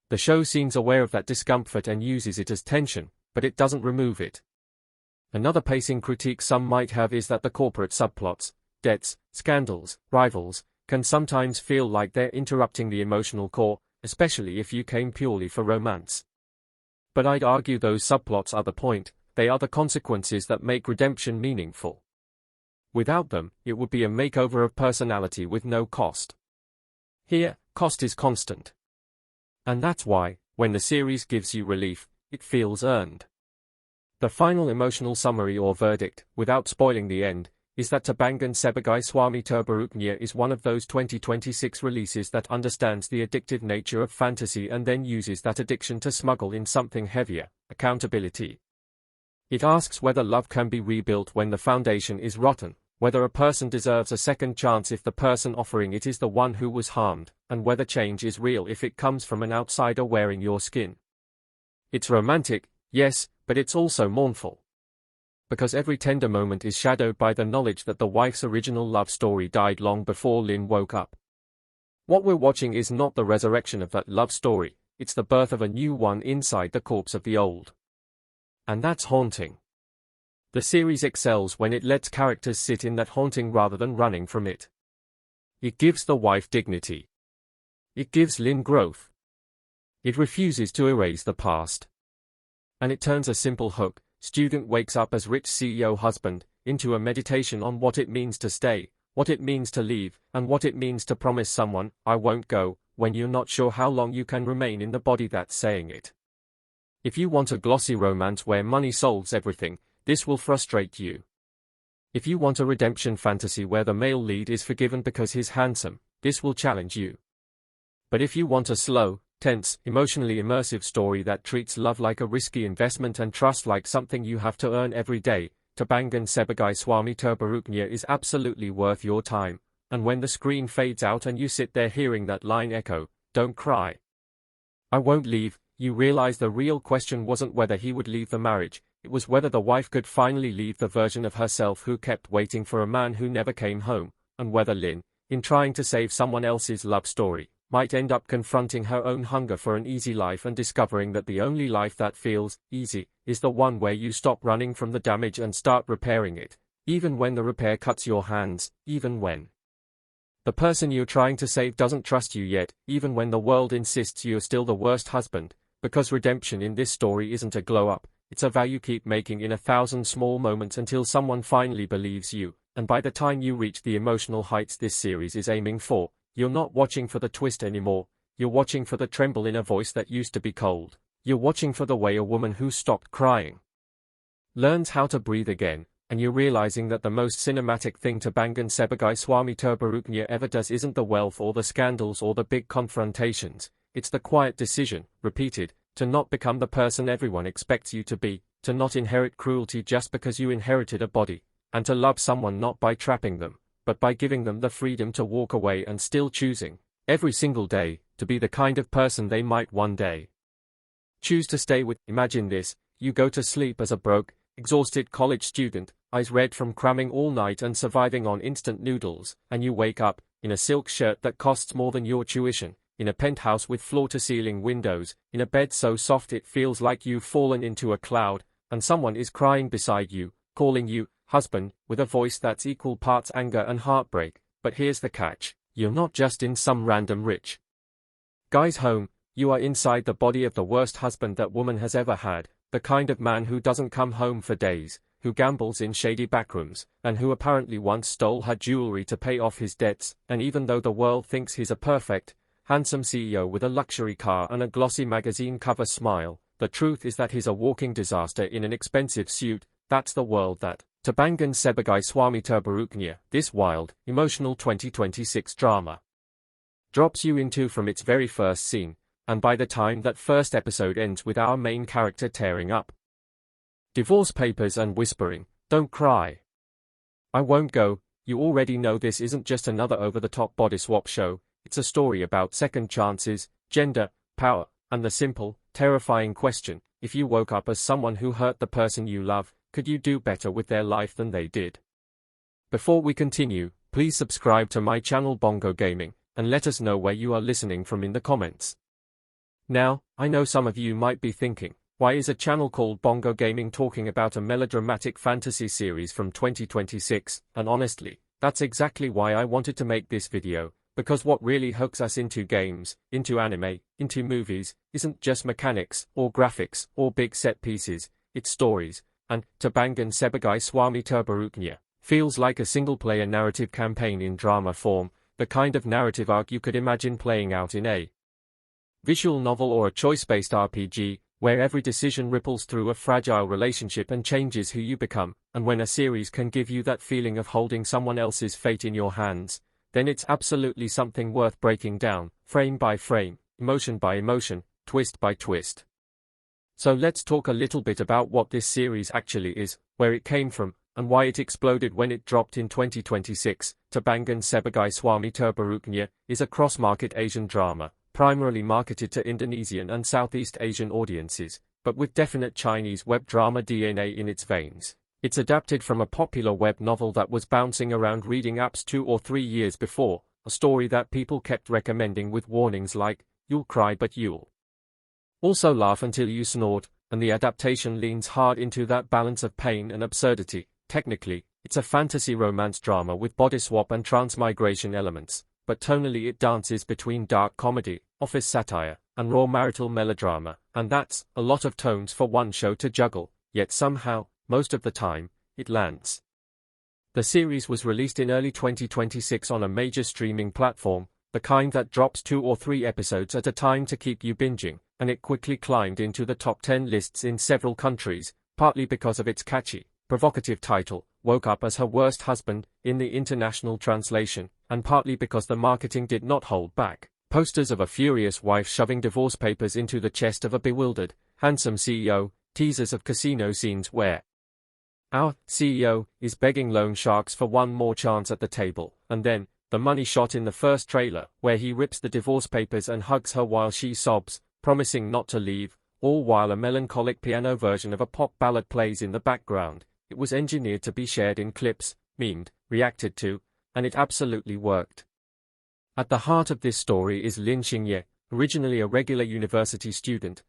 The show seems aware of that discomfort and uses it as tension, but it doesn't remove it. Another pacing critique some might have is that the corporate subplots, debts, scandals, rivals, can sometimes feel like they're interrupting the emotional core, especially if you came purely for romance. But I'd argue those subplots are the point, they are the consequences that make redemption meaningful. Without them, it would be a makeover of personality with no cost. Here, cost is constant. And that's why, when the series gives you relief, it feels earned. The final emotional summary or verdict, without spoiling the end, is that Terbangun Sebagai Suami Terburuknya is one of those 2026 releases that understands the addictive nature of fantasy and then uses that addiction to smuggle in something heavier, accountability. It asks whether love can be rebuilt when the foundation is rotten, whether a person deserves a second chance if the person offering it is the one who was harmed, and whether change is real if it comes from an outsider wearing your skin. It's romantic, yes, but it's also mournful. Because every tender moment is shadowed by the knowledge that the wife's original love story died long before Lynn woke up. What we're watching is not the resurrection of that love story, it's the birth of a new one inside the corpse of the old. And that's haunting. The series excels when it lets characters sit in that haunting rather than running from it. It gives the wife dignity. It gives Lin growth. It refuses to erase the past. And it turns a simple hook, student wakes up as rich CEO husband, into a meditation on what it means to stay, what it means to leave, and what it means to promise someone, I won't go, when you're not sure how long you can remain in the body that's saying it. If you want a glossy romance where money solves everything, this will frustrate you. If you want a redemption fantasy where the male lead is forgiven because he's handsome, this will challenge you. But if you want a slow, tense, emotionally immersive story that treats love like a risky investment and trust like something you have to earn every day, Terbangun Sebagai Suami Terburuknya is absolutely worth your time, and when the screen fades out and you sit there hearing that line echo, don't cry. I won't leave, you realize the real question wasn't whether he would leave the marriage, it was whether the wife could finally leave the version of herself who kept waiting for a man who never came home, and whether Lin, in trying to save someone else's love story, might end up confronting her own hunger for an easy life and discovering that the only life that feels easy is the one where you stop running from the damage and start repairing it, even when the repair cuts your hands, even when the person you're trying to save doesn't trust you yet, even when the world insists you're still the worst husband, because redemption in this story isn't a glow-up, it's a vow you keep making in 1,000 small moments until someone finally believes you, and by the time you reach the emotional heights this series is aiming for, you're not watching for the twist anymore, you're watching for the tremble in a voice that used to be cold, you're watching for the way a woman who stopped crying learns how to breathe again, and you're realizing that the most cinematic thing Terbangun Sebagai Suami Terburuknya ever does isn't the wealth or the scandals or the big confrontations, it's the quiet decision, repeated, to not become the person everyone expects you to be, to not inherit cruelty just because you inherited a body, and to love someone not by trapping them, but by giving them the freedom to walk away and still choosing, every single day, to be the kind of person they might one day choose to stay with. Imagine this, you go to sleep as a broke, exhausted college student, eyes red from cramming all night and surviving on instant noodles, and you wake up, in a silk shirt that costs more than your tuition, in a penthouse with floor-to-ceiling windows, in a bed so soft it feels like you've fallen into a cloud, and someone is crying beside you, calling you husband, with a voice that's equal parts anger and heartbreak. But here's the catch, you're not just in some random rich guy's home, you are inside the body of the worst husband that woman has ever had, the kind of man who doesn't come home for days, who gambles in shady backrooms, and who apparently once stole her jewelry to pay off his debts, and even though the world thinks he's a perfect, handsome CEO with a luxury car and a glossy magazine cover smile, the truth is that he's a walking disaster in an expensive suit. That's the world that Terbangun Sebagai Suami Terburuknya, this wild, emotional 2026 drama, drops you into from its very first scene, and by the time that first episode ends with our main character tearing up divorce papers and whispering, "Don't cry. I won't go," you already know this isn't just another over-the-top body swap show, it's a story about second chances, gender, power, and the simple, terrifying question, if you woke up as someone who hurt the person you love, could you do better with their life than they did? Before we continue, please subscribe to my channel Bongo Gaming, and let us know where you are listening from in the comments. Now, I know some of you might be thinking, why is a channel called Bongo Gaming talking about a melodramatic fantasy series from 2026? And honestly, that's exactly why I wanted to make this video, because what really hooks us into games, into anime, into movies, isn't just mechanics, or graphics, or big set pieces, it's stories. And Terbangun Sebagai Suami Terburuknya feels like a single-player narrative campaign in drama form, the kind of narrative arc you could imagine playing out in a visual novel or a choice-based RPG, where every decision ripples through a fragile relationship and changes who you become. And when a series can give you that feeling of holding someone else's fate in your hands, then it's absolutely something worth breaking down, frame by frame, emotion by emotion, twist by twist. So let's talk a little bit about what this series actually is, where it came from, and why it exploded when it dropped in 2026. Terbangun Sebagai Suami Terburuknya is a cross-market Asian drama, primarily marketed to Indonesian and Southeast Asian audiences, but with definite Chinese web drama DNA in its veins. It's adapted from a popular web novel that was bouncing around reading apps 2 or 3 years before, a story that people kept recommending with warnings like, "You'll cry but you'll also laugh until you snort," and the adaptation leans hard into that balance of pain and absurdity. Technically, it's a fantasy romance drama with body swap and transmigration elements, but tonally it dances between dark comedy, office satire, and raw marital melodrama, and that's a lot of tones for one show to juggle, yet somehow, most of the time, it lands. The series was released in early 2026 on a major streaming platform, the kind that drops 2 or 3 episodes at a time to keep you binging, and it quickly climbed into the top 10 lists in several countries, partly because of its catchy, provocative title, "Woke Up as Her Worst Husband," in the international translation, and partly because the marketing did not hold back. Posters of a furious wife shoving divorce papers into the chest of a bewildered, handsome CEO, teasers of casino scenes where our CEO is begging loan sharks for one more chance at the table, and then, the money shot in the first trailer, where he rips the divorce papers and hugs her while she sobs, promising not to leave, all while a melancholic piano version of a pop ballad plays in the background. It was engineered to be shared in clips, memed, reacted to, and it absolutely worked. At the heart of this story is Lin Xingye, originally a regular university student.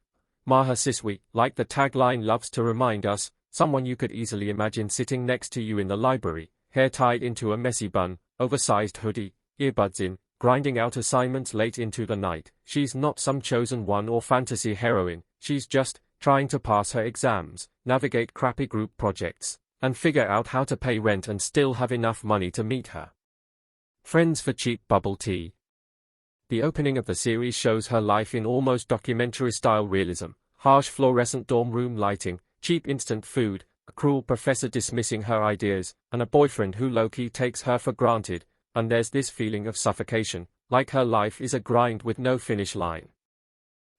Maha Siswi, like the tagline loves to remind us, someone you could easily imagine sitting next to you in the library, hair tied into a messy bun, oversized hoodie, earbuds in, grinding out assignments late into the night. She's not some chosen one or fantasy heroine, she's just trying to pass her exams, navigate crappy group projects, and figure out how to pay rent and still have enough money to meet her friends for cheap bubble tea. The opening of the series shows her life in almost documentary-style realism, harsh fluorescent dorm room lighting, cheap instant food, a cruel professor dismissing her ideas, and a boyfriend who low-key takes her for granted, and there's this feeling of suffocation, like her life is a grind with no finish line.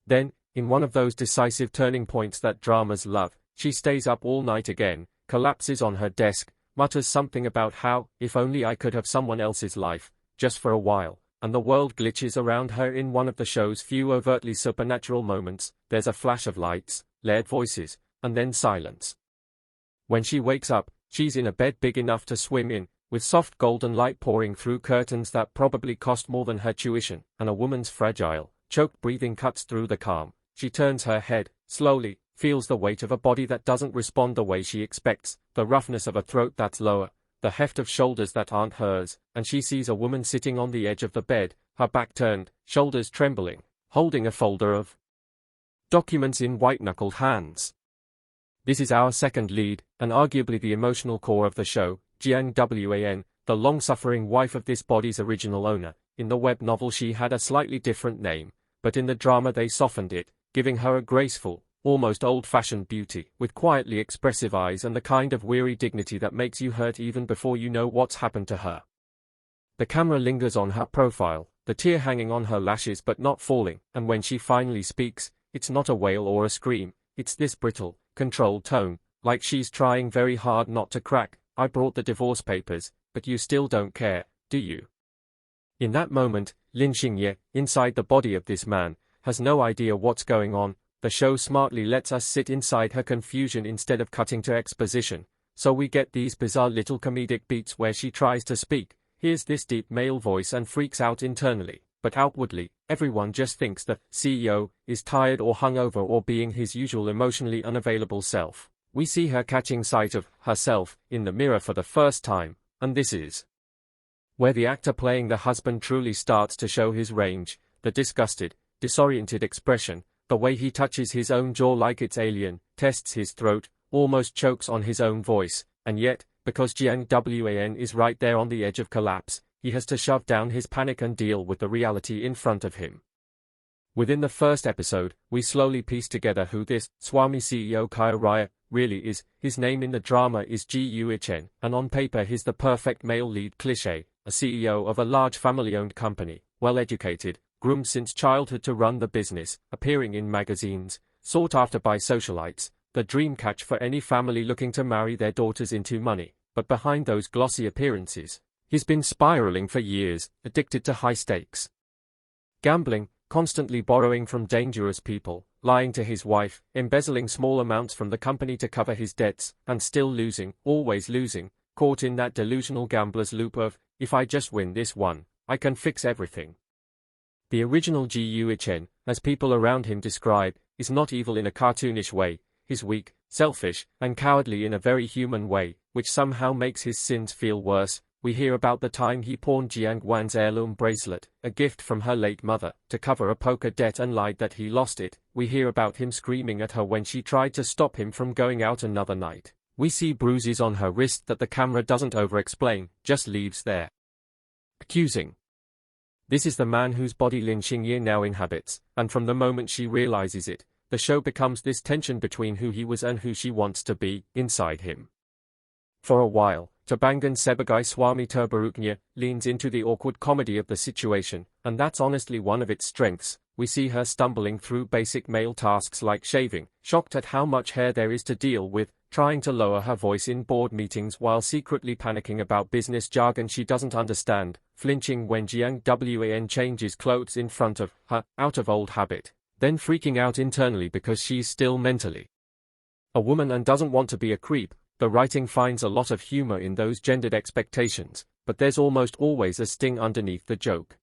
Then, in one of those decisive turning points that dramas love, she stays up all night again, collapses on her desk, mutters something about how, if only I could have someone else's life, just for a while, and the world glitches around her in one of the show's few overtly supernatural moments. There's a flash of lights, layered voices, and then silence. When she wakes up, she's in a bed big enough to swim in, with soft golden light pouring through curtains that probably cost more than her tuition, and a woman's fragile, choked breathing cuts through the calm. She turns her head, slowly, feels the weight of a body that doesn't respond the way she expects, the roughness of a throat that's lower, the heft of shoulders that aren't hers, and she sees a woman sitting on the edge of the bed, her back turned, shoulders trembling, holding a folder of documents in white-knuckled hands. This is our second lead, and arguably the emotional core of the show, Jiang Wan, the long-suffering wife of this body's original owner. In the web novel she had a slightly different name, but in the drama they softened it, giving her a graceful, almost old-fashioned beauty, with quietly expressive eyes and the kind of weary dignity that makes you hurt even before you know what's happened to her. The camera lingers on her profile, the tear hanging on her lashes but not falling, and when she finally speaks, it's not a wail or a scream, it's this brittle, controlled tone, like she's trying very hard not to crack. "I brought the divorce papers, but you still don't care, do you?" In that moment, Lin Xingye, inside the body of this man, has no idea what's going on. The show smartly lets us sit inside her confusion instead of cutting to exposition, so we get these bizarre little comedic beats where she tries to speak, hears this deep male voice and freaks out internally, but outwardly, everyone just thinks the CEO is tired or hungover or being his usual emotionally unavailable self. We see her catching sight of herself in the mirror for the first time, and this is where the actor playing the husband truly starts to show his range, the disgusted, disoriented expression, the way he touches his own jaw like it's alien, tests his throat, almost chokes on his own voice, and yet, because Jiang Wan is right there on the edge of collapse, he has to shove down his panic and deal with the reality in front of him. Within the first episode, we slowly piece together who this Swami CEO Kaya Raya really is. His name in the drama is Ji Yuichen, and on paper he's the perfect male lead cliché, a CEO of a large family-owned company, well-educated, groomed since childhood to run the business, appearing in magazines, sought after by socialites, the dream catch for any family looking to marry their daughters into money. But behind those glossy appearances, he's been spiraling for years, addicted to high stakes gambling, constantly borrowing from dangerous people, lying to his wife, embezzling small amounts from the company to cover his debts, and still losing, always losing, caught in that delusional gambler's loop of, if I just win this one, I can fix everything. The original Gu Chen, as people around him describe, is not evil in a cartoonish way, he's weak, selfish, and cowardly in a very human way, which somehow makes his sins feel worse. We hear about the time he pawned Jiang Wan's heirloom bracelet, a gift from her late mother, to cover a poker debt and lied that he lost it. We hear about him screaming at her when she tried to stop him from going out another night. We see bruises on her wrist that the camera doesn't over-explain, just leaves there. Accusing. This is the man whose body Lin Xingye now inhabits, and from the moment she realizes it, the show becomes this tension between who he was and who she wants to be, inside him. For a while, Terbangun Sebagai Suami Terburuknya leans into the awkward comedy of the situation, and that's honestly one of its strengths. We see her stumbling through basic male tasks like shaving, shocked at how much hair there is to deal with, trying to lower her voice in board meetings while secretly panicking about business jargon she doesn't understand, flinching when Jiang Wan changes clothes in front of her, out of old habit, then freaking out internally because she's still mentally a woman and doesn't want to be a creep. The writing finds a lot of humor in those gendered expectations, but there's almost always a sting underneath the joke.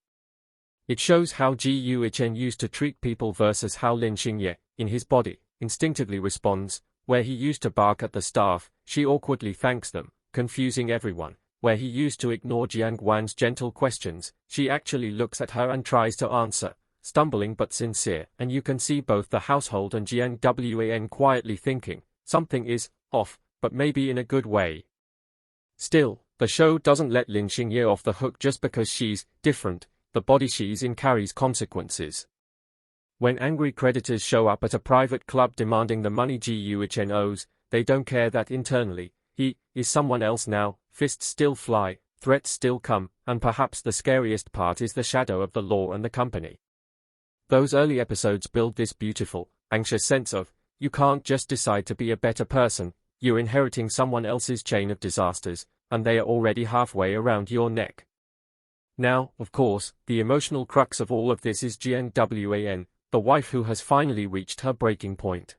It shows how Gu Chen used to treat people versus how Lin Xingye, in his body, instinctively responds. Where he used to bark at the staff, she awkwardly thanks them, confusing everyone. Where he used to ignore Jiang Wan's gentle questions, she actually looks at her and tries to answer, stumbling but sincere, and you can see both the household and Jiang Wan quietly thinking, something is off, but maybe in a good way. Still, the show doesn't let Lin Xingye off the hook just because she's different. The body she's in carries consequences. When angry creditors show up at a private club demanding the money Gu Chen owes, they don't care that internally, he is someone else now. Fists still fly, threats still come, and perhaps the scariest part is the shadow of the law and the company. Those early episodes build this beautiful, anxious sense of, you can't just decide to be a better person, you're inheriting someone else's chain of disasters, and they are already halfway around your neck. Now, of course, the emotional crux of all of this is Jiang Wan, the wife who has finally reached her breaking point.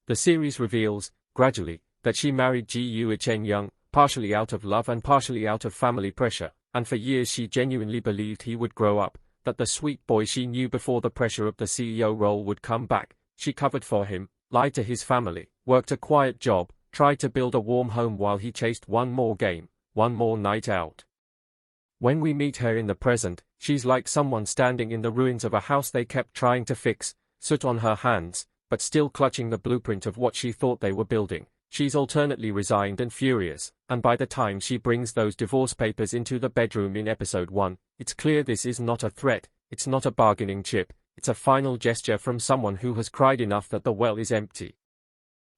The series reveals, gradually, that she married Gu Chen young, partially out of love and partially out of family pressure, and for years she genuinely believed he would grow up, that the sweet boy she knew before the pressure of the CEO role would come back. She covered for him, lied to his family, worked a quiet job, tried to build a warm home while he chased one more game, one more night out. When we meet her in the present, she's like someone standing in the ruins of a house they kept trying to fix, soot on her hands, but still clutching the blueprint of what she thought they were building. She's alternately resigned and furious, and by the time she brings those divorce papers into the bedroom in episode 1, it's clear this is not a threat, it's not a bargaining chip, it's a final gesture from someone who has cried enough that the well is empty.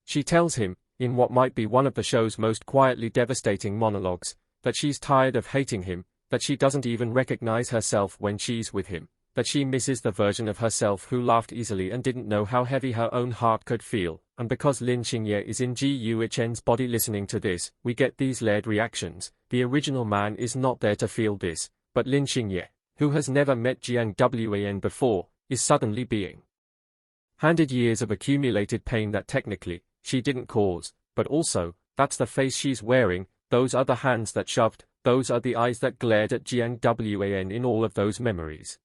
She tells him, in what might be one of the show's most quietly devastating monologues, that she's tired of hating him, that she doesn't even recognize herself when she's with him, that she misses the version of herself who laughed easily and didn't know how heavy her own heart could feel, and because Lin Xingye is in Gu Chen's body listening to this, we get these layered reactions. The original man is not there to feel this, but Lin Xingye, who has never met Jiang Wan before, is suddenly being handed years of accumulated pain that technically, she didn't cause, but also, that's the face she's wearing, those are the hands that shoved, those are the eyes that glared at Jiang Wan in all of those memories.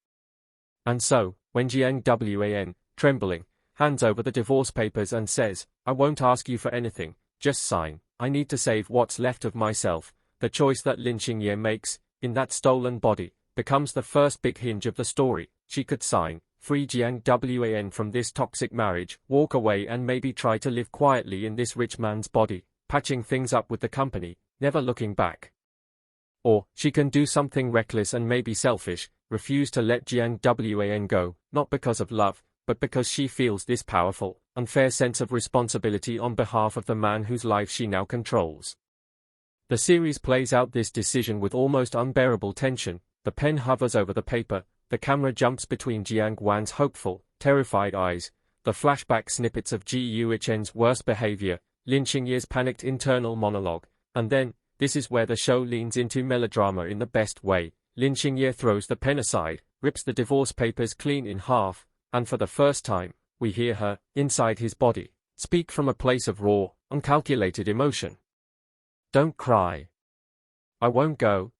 And so, when Jiang Wan, trembling, hands over the divorce papers and says, I won't ask you for anything, just sign, I need to save what's left of myself, the choice that Lin Xingye makes, in that stolen body, becomes the first big hinge of the story. She could sign, free Jiang Wan from this toxic marriage, walk away and maybe try to live quietly in this rich man's body, patching things up with the company, never looking back. Or, she can do something reckless and maybe selfish, refuse to let Jiang Wan go, not because of love, but because she feels this powerful, unfair sense of responsibility on behalf of the man whose life she now controls. The series plays out this decision with almost unbearable tension. The pen hovers over the paper, the camera jumps between Jiang Wan's hopeful, terrified eyes, the flashback snippets of Gu Chen's worst behavior, Lin Xingye's panicked internal monologue, and then, this is where the show leans into melodrama in the best way. Lin Xingye throws the pen aside, rips the divorce papers clean in half, and for the first time, we hear her, inside his body, speak from a place of raw, uncalculated emotion. Don't cry. I won't go.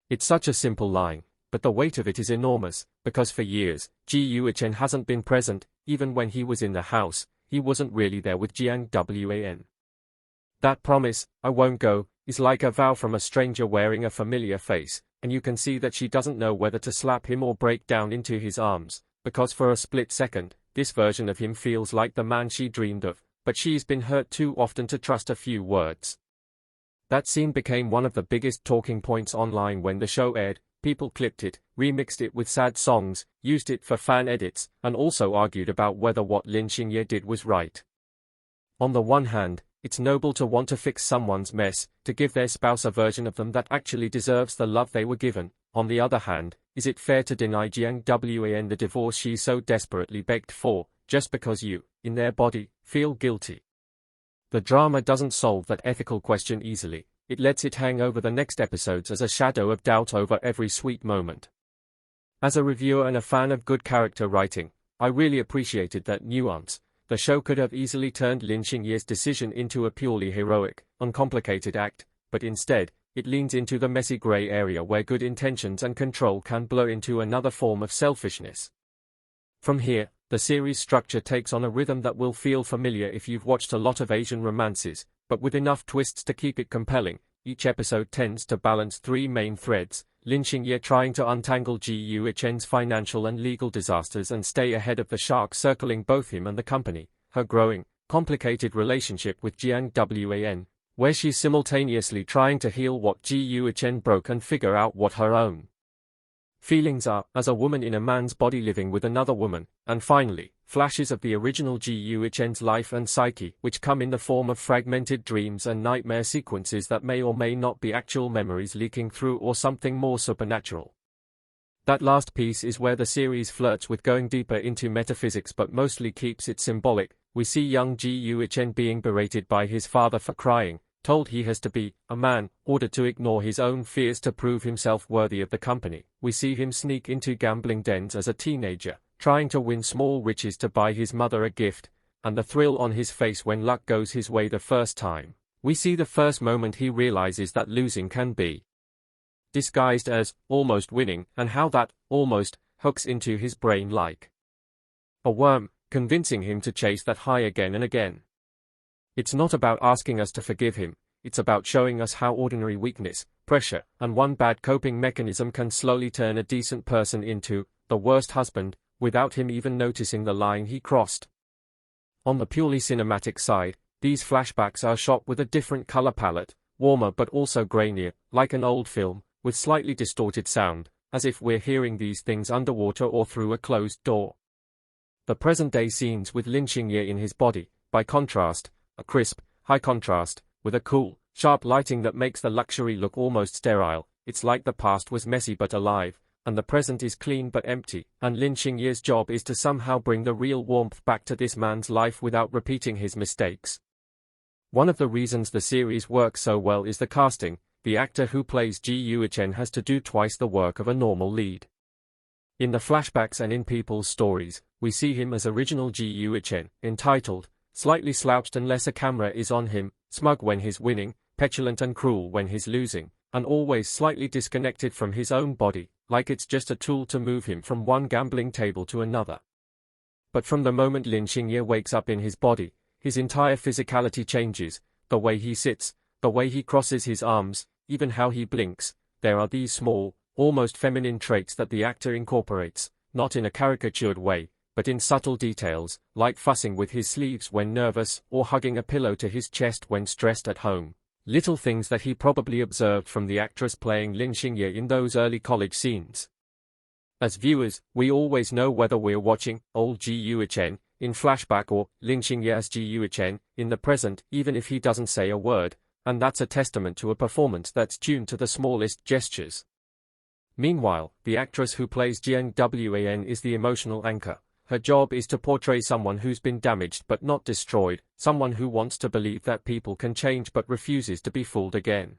It's such a simple line, but the weight of it is enormous, because for years, Ji Yuchen hasn't been present. Even when he was in the house, he wasn't really there with Jiang Wan. That promise, "I won't go," is like a vow from a stranger wearing a familiar face, and you can see that she doesn't know whether to slap him or break down into his arms, because for a split second, this version of him feels like the man she dreamed of, but she's been hurt too often to trust a few words. That scene became one of the biggest talking points online when the show aired. People clipped it, remixed it with sad songs, used it for fan edits, and also argued about whether what Lin Xingye did was right. On the one hand, it's noble to want to fix someone's mess, to give their spouse a version of them that actually deserves the love they were given. On the other hand, is it fair to deny Jiang Wan the divorce she so desperately begged for, just because you, in their body, feel guilty? The drama doesn't solve that ethical question easily. It lets it hang over the next episodes as a shadow of doubt over every sweet moment. As a reviewer and a fan of good character writing, I really appreciated that nuance. The show could have easily turned Lin Xingye's decision into a purely heroic, uncomplicated act, but instead, it leans into the messy gray area where good intentions and control can blur into another form of selfishness. From here, the series structure takes on a rhythm that will feel familiar if you've watched a lot of Asian romances, but with enough twists to keep it compelling. Each episode tends to balance three main threads: Lin Xingye trying to untangle Ji Yuchen's financial and legal disasters and stay ahead of the sharks circling both him and the company, her growing, complicated relationship with Jiang Wan, where she's simultaneously trying to heal what Ji Yuchen broke and figure out what her own feelings are, as a woman in a man's body living with another woman, and finally, flashes of the original Ji Yuchen's life and psyche, which come in the form of fragmented dreams and nightmare sequences that may or may not be actual memories leaking through or something more supernatural. That last piece is where the series flirts with going deeper into metaphysics but mostly keeps it symbolic. We see young Ji Yuchen being berated by his father for crying, told he has to be a man, ordered to ignore his own fears to prove himself worthy of the company. We see him sneak into gambling dens as a teenager, trying to win small riches to buy his mother a gift, and the thrill on his face when luck goes his way the first time. We see the first moment he realizes that losing can be disguised as almost winning, and how that almost hooks into his brain like a worm, convincing him to chase that high again and again. It's not about asking us to forgive him, it's about showing us how ordinary weakness, pressure, and one bad coping mechanism can slowly turn a decent person into the worst husband, without him even noticing the line he crossed. On the purely cinematic side, these flashbacks are shot with a different color palette, warmer but also grainier, like an old film, with slightly distorted sound, as if we're hearing these things underwater or through a closed door. The present-day scenes with Lin Xingye in his body, by contrast, are crisp, high contrast, with a cool, sharp lighting that makes the luxury look almost sterile. It's like the past was messy but alive, and the present is clean but empty, and Lin Xingye's job is to somehow bring the real warmth back to this man's life without repeating his mistakes. One of the reasons the series works so well is the casting. The actor who plays Ji Yuchen has to do twice the work of a normal lead. In the flashbacks and in people's stories, we see him as original Ji Yuchen, entitled, slightly slouched unless a camera is on him, smug when he's winning, petulant and cruel when he's losing, and always slightly disconnected from his own body, like it's just a tool to move him from one gambling table to another. But from the moment Lin Xingye wakes up in his body, his entire physicality changes, the way he sits, the way he crosses his arms, even how he blinks. There are these small, almost feminine traits that the actor incorporates, not in a caricatured way, but in subtle details, like fussing with his sleeves when nervous, or hugging a pillow to his chest when stressed at home. Little things that he probably observed from the actress playing Lin Xingye in those early college scenes. As viewers, we always know whether we're watching old Ji Yuchen in flashback or Lin Xingye as Ji Yuchen in the present, even if he doesn't say a word, and that's a testament to a performance that's tuned to the smallest gestures. Meanwhile, the actress who plays Jiang Wan is the emotional anchor. Her job is to portray someone who's been damaged but not destroyed, someone who wants to believe that people can change but refuses to be fooled again.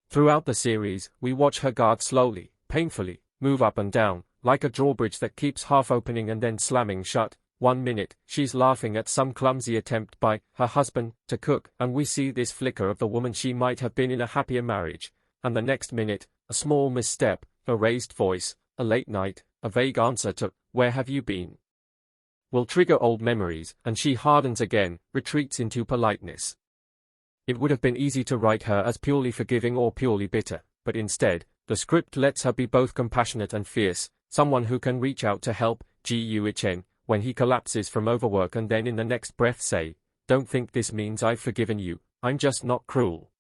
Throughout the series, we watch her guard slowly, painfully, move up and down, like a drawbridge that keeps half opening and then slamming shut. 1 minute, she's laughing at some clumsy attempt by her husband to cook, and we see this flicker of the woman she might have been in a happier marriage, and the next minute, a small misstep, a raised voice, a late night, a vague answer to, "Where have you been?" will trigger old memories, and she hardens again, retreats into politeness. It would have been easy to write her as purely forgiving or purely bitter, but instead, the script lets her be both compassionate and fierce, someone who can reach out to help Chen when he collapses from overwork and then in the next breath say, "Don't think this means I've forgiven you, I'm just not cruel."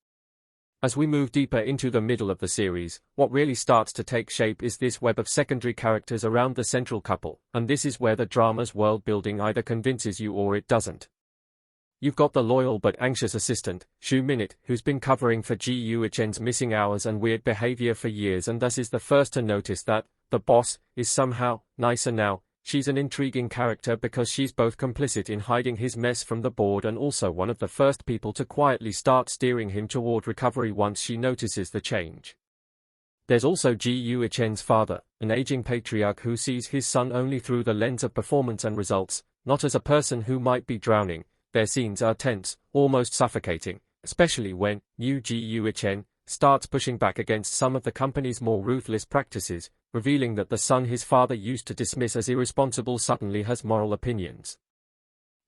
As we move deeper into the middle of the series, what really starts to take shape is this web of secondary characters around the central couple, and this is where the drama's world building either convinces you or it doesn't. You've got the loyal but anxious assistant, Shu Minute, who's been covering for Chen's missing hours and weird behavior for years and thus is the first to notice that the boss is somehow nicer now. She's an intriguing character because she's both complicit in hiding his mess from the board and also one of the first people to quietly start steering him toward recovery once she notices the change. There's also Chen's father, an aging patriarch who sees his son only through the lens of performance and results, not as a person who might be drowning. Their scenes are tense, almost suffocating, especially when Chen starts pushing back against some of the company's more ruthless practices, revealing that the son his father used to dismiss as irresponsible suddenly has moral opinions.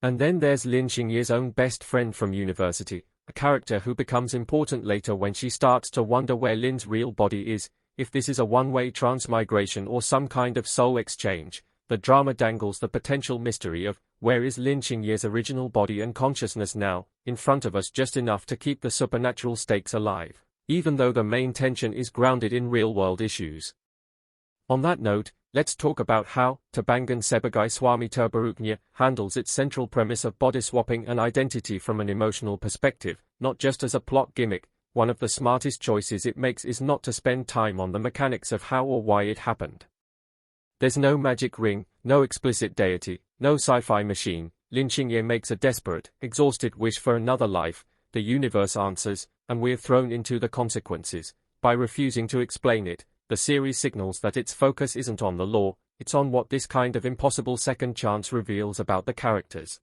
And then there's Lin Xingye's own best friend from university, a character who becomes important later when she starts to wonder where Lin's real body is, if this is a one-way transmigration or some kind of soul exchange. The drama dangles the potential mystery of, where is Lin Xingye's original body and consciousness now, in front of us just enough to keep the supernatural stakes alive, even though the main tension is grounded in real-world issues. On that note, let's talk about how Terbangun Sebagai Suami Terburuknya handles its central premise of body swapping and identity from an emotional perspective, not just as a plot gimmick. One of the smartest choices it makes is not to spend time on the mechanics of how or why it happened. There's no magic ring, no explicit deity, no sci-fi machine. Lin Xingye makes a desperate, exhausted wish for another life. The universe answers, and we're thrown into the consequences. By refusing to explain it, the series signals that its focus isn't on the lore, it's on what this kind of impossible second chance reveals about the characters.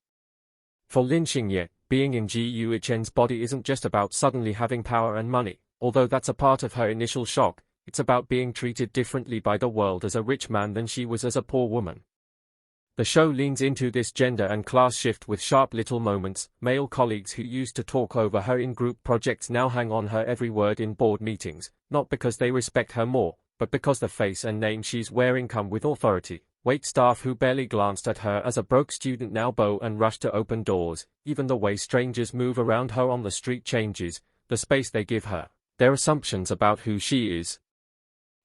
For Lin Xingye, being in Chen's body isn't just about suddenly having power and money, although that's a part of her initial shock. It's about being treated differently by the world as a rich man than she was as a poor woman. The show leans into this gender and class shift with sharp little moments. Male colleagues who used to talk over her in group projects now hang on her every word in board meetings, not because they respect her more, but because the face and name she's wearing come with authority. Wait staff who barely glanced at her as a broke student now bow and rush to open doors. Even the way strangers move around her on the street changes, the space they give her, their assumptions about who she is.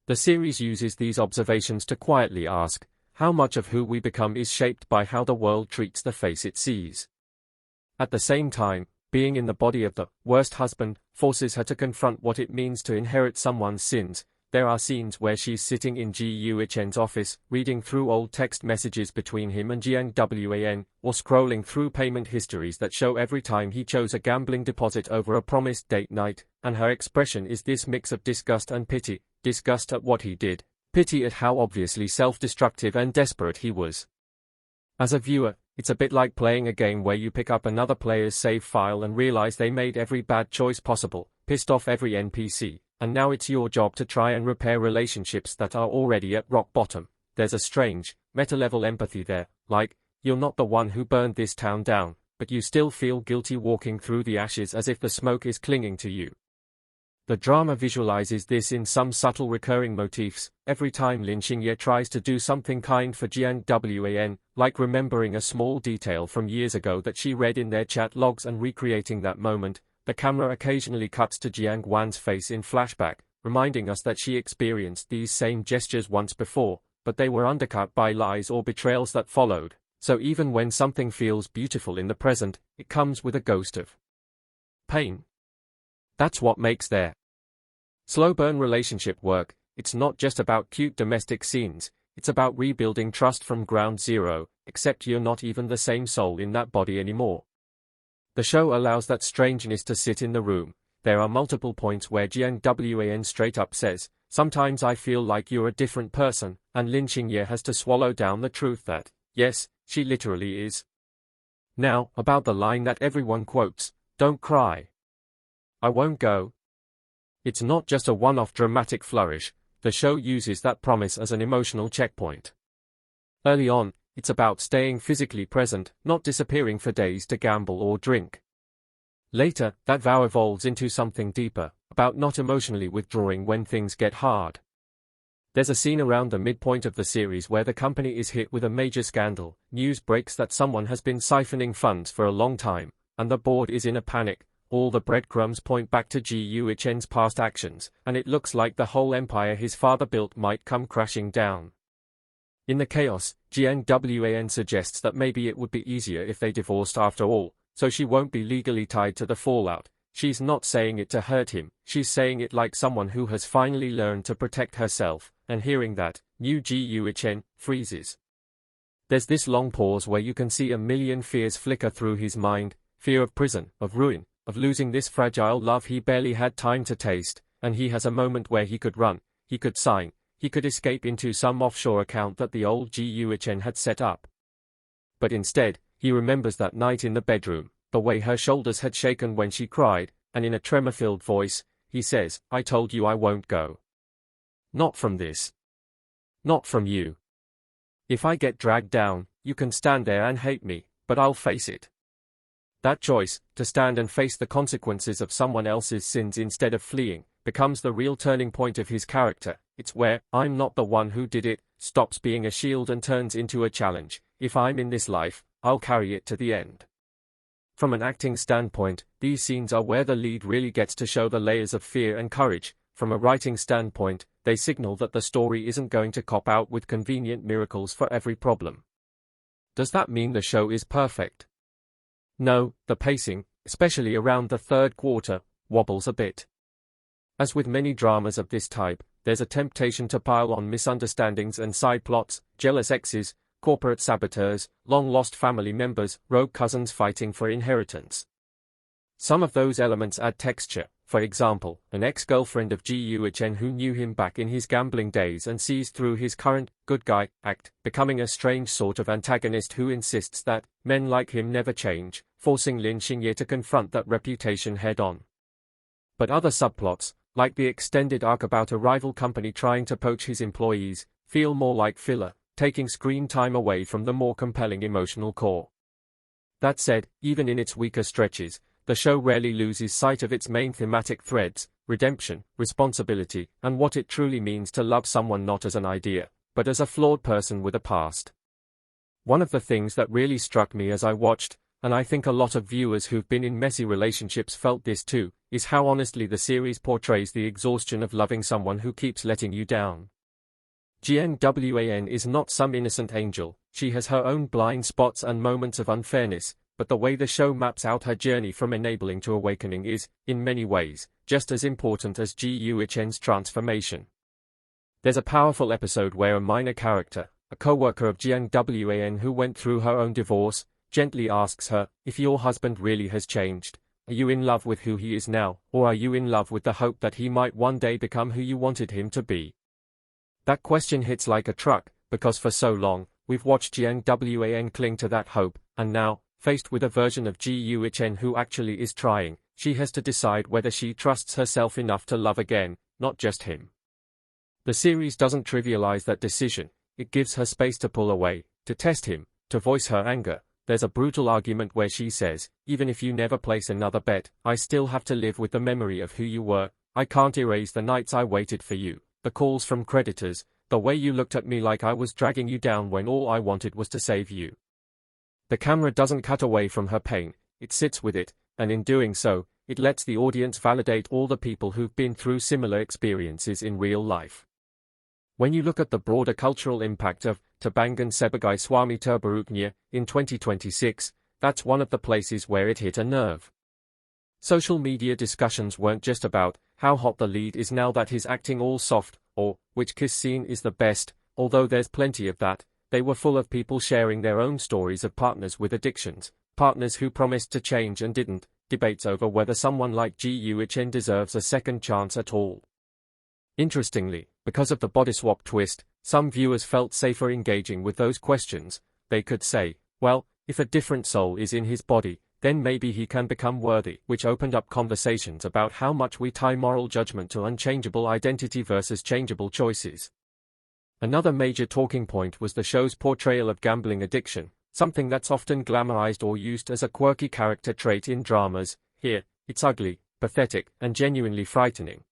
The series uses these observations to quietly ask, how much of who we become is shaped by how the world treats the face it sees? At the same time, being in the body of the worst husband forces her to confront what it means to inherit someone's sins. There are scenes where she's sitting in Chen's office, reading through old text messages between him and Jiang, or scrolling through payment histories that show every time he chose a gambling deposit over a promised date night, and her expression is this mix of disgust and pity, disgust at what he did, pity at how obviously self-destructive and desperate he was. As a viewer, it's a bit like playing a game where you pick up another player's save file and realize they made every bad choice possible, pissed off every NPC, and now it's your job to try and repair relationships that are already at rock bottom. There's a strange, meta-level empathy there, like, you're not the one who burned this town down, but you still feel guilty walking through the ashes as if the smoke is clinging to you. The drama visualizes this in some subtle recurring motifs. Every time Lin Xingye tries to do something kind for Jiang, like remembering a small detail from years ago that she read in their chat logs and recreating that moment, the camera occasionally cuts to Jiang Wan's face in flashback, reminding us that she experienced these same gestures once before, but they were undercut by lies or betrayals that followed. So even when something feels beautiful in the present, it comes with a ghost of pain. That's what makes their slow burn relationship work. It's not just about cute domestic scenes, it's about rebuilding trust from ground zero, except you're not even the same soul in that body anymore. The show allows that strangeness to sit in the room. There are multiple points where Jiang straight up says, "Sometimes I feel like you're a different person," and Lin Xingye has to swallow down the truth that, yes, she literally is. Now, about the line that everyone quotes, "Don't cry. I won't go." It's not just a one-off dramatic flourish, the show uses that promise as an emotional checkpoint. Early on, it's about staying physically present, not disappearing for days to gamble or drink. Later, that vow evolves into something deeper, about not emotionally withdrawing when things get hard. There's a scene around the midpoint of the series where the company is hit with a major scandal, news breaks that someone has been siphoning funds for a long time, and the board is in a panic. All the breadcrumbs point back to Gu Chen's past actions, and it looks like the whole empire his father built might come crashing down. In the chaos, Jian suggests that maybe it would be easier if they divorced after all, so she won't be legally tied to the fallout. She's not saying it to hurt him, she's saying it like someone who has finally learned to protect herself, and hearing that, new Gu Chen freezes. There's this long pause where you can see a million fears flicker through his mind, fear of prison, of ruin, of losing this fragile love he barely had time to taste, and he has a moment where he could run, he could sign, he could escape into some offshore account that the old Gu Chen had set up. But instead, he remembers that night in the bedroom, the way her shoulders had shaken when she cried, and in a tremor-filled voice, he says, "I told you I won't go. Not from this. Not from you. If I get dragged down, you can stand there and hate me, but I'll face it." That choice, to stand and face the consequences of someone else's sins instead of fleeing, becomes the real turning point of his character. It's where, "I'm not the one who did it," stops being a shield and turns into a challenge. If I'm in this life, I'll carry it to the end. From an acting standpoint, these scenes are where the lead really gets to show the layers of fear and courage. From a writing standpoint, they signal that the story isn't going to cop out with convenient miracles for every problem. Does that mean the show is perfect? No, the pacing, especially around the third quarter, wobbles a bit. As with many dramas of this type, there's a temptation to pile on misunderstandings and side plots, jealous exes, corporate saboteurs, long-lost family members, rogue cousins fighting for inheritance. Some of those elements add texture. For example, an ex-girlfriend of Gu Chen who knew him back in his gambling days and sees through his current good guy act, becoming a strange sort of antagonist who insists that men like him never change, forcing Lin Xingye to confront that reputation head-on. But other subplots, like the extended arc about a rival company trying to poach his employees, feel more like filler, taking screen time away from the more compelling emotional core. That said, even in its weaker stretches, the show rarely loses sight of its main thematic threads: redemption, responsibility, and what it truly means to love someone not as an idea, but as a flawed person with a past. One of the things that really struck me as I watched, and I think a lot of viewers who've been in messy relationships felt this too, is how honestly the series portrays the exhaustion of loving someone who keeps letting you down. Jian is not some innocent angel, she has her own blind spots and moments of unfairness, but the way the show maps out her journey from enabling to awakening is, in many ways, just as important as Gu Chen's transformation. There's a powerful episode where a minor character, a co-worker of Jian who went through her own divorce, gently asks her, "If your husband really has changed, are you in love with who he is now, or are you in love with the hope that he might one day become who you wanted him to be?" That question hits like a truck, because for so long, we've watched Jian cling to that hope, and now, faced with a version of Gu Chen who actually is trying, she has to decide whether she trusts herself enough to love again, not just him. The series doesn't trivialize that decision, it gives her space to pull away, to test him, to voice her anger. There's a brutal argument where she says, "Even if you never place another bet, I still have to live with the memory of who you were. I can't erase the nights I waited for you, the calls from creditors, the way you looked at me like I was dragging you down when all I wanted was to save you." The camera doesn't cut away from her pain, it sits with it, and in doing so, it lets the audience validate all the people who've been through similar experiences in real life. When you look at the broader cultural impact of Terbangun Sebagai Suami Terburuknya in 2026, that's one of the places where it hit a nerve. Social media discussions weren't just about how hot the lead is now that he's acting all soft, or which kiss scene is the best, although there's plenty of that. They were full of people sharing their own stories of partners with addictions, partners who promised to change and didn't, debates over whether someone like Gu Chen deserves a second chance at all. Interestingly, because of the body swap twist, some viewers felt safer engaging with those questions. They could say, well, if a different soul is in his body, then maybe he can become worthy, which opened up conversations about how much we tie moral judgment to unchangeable identity versus changeable choices. Another major talking point was the show's portrayal of gambling addiction, something that's often glamorized or used as a quirky character trait in dramas. Here, it's ugly, pathetic, and genuinely frightening.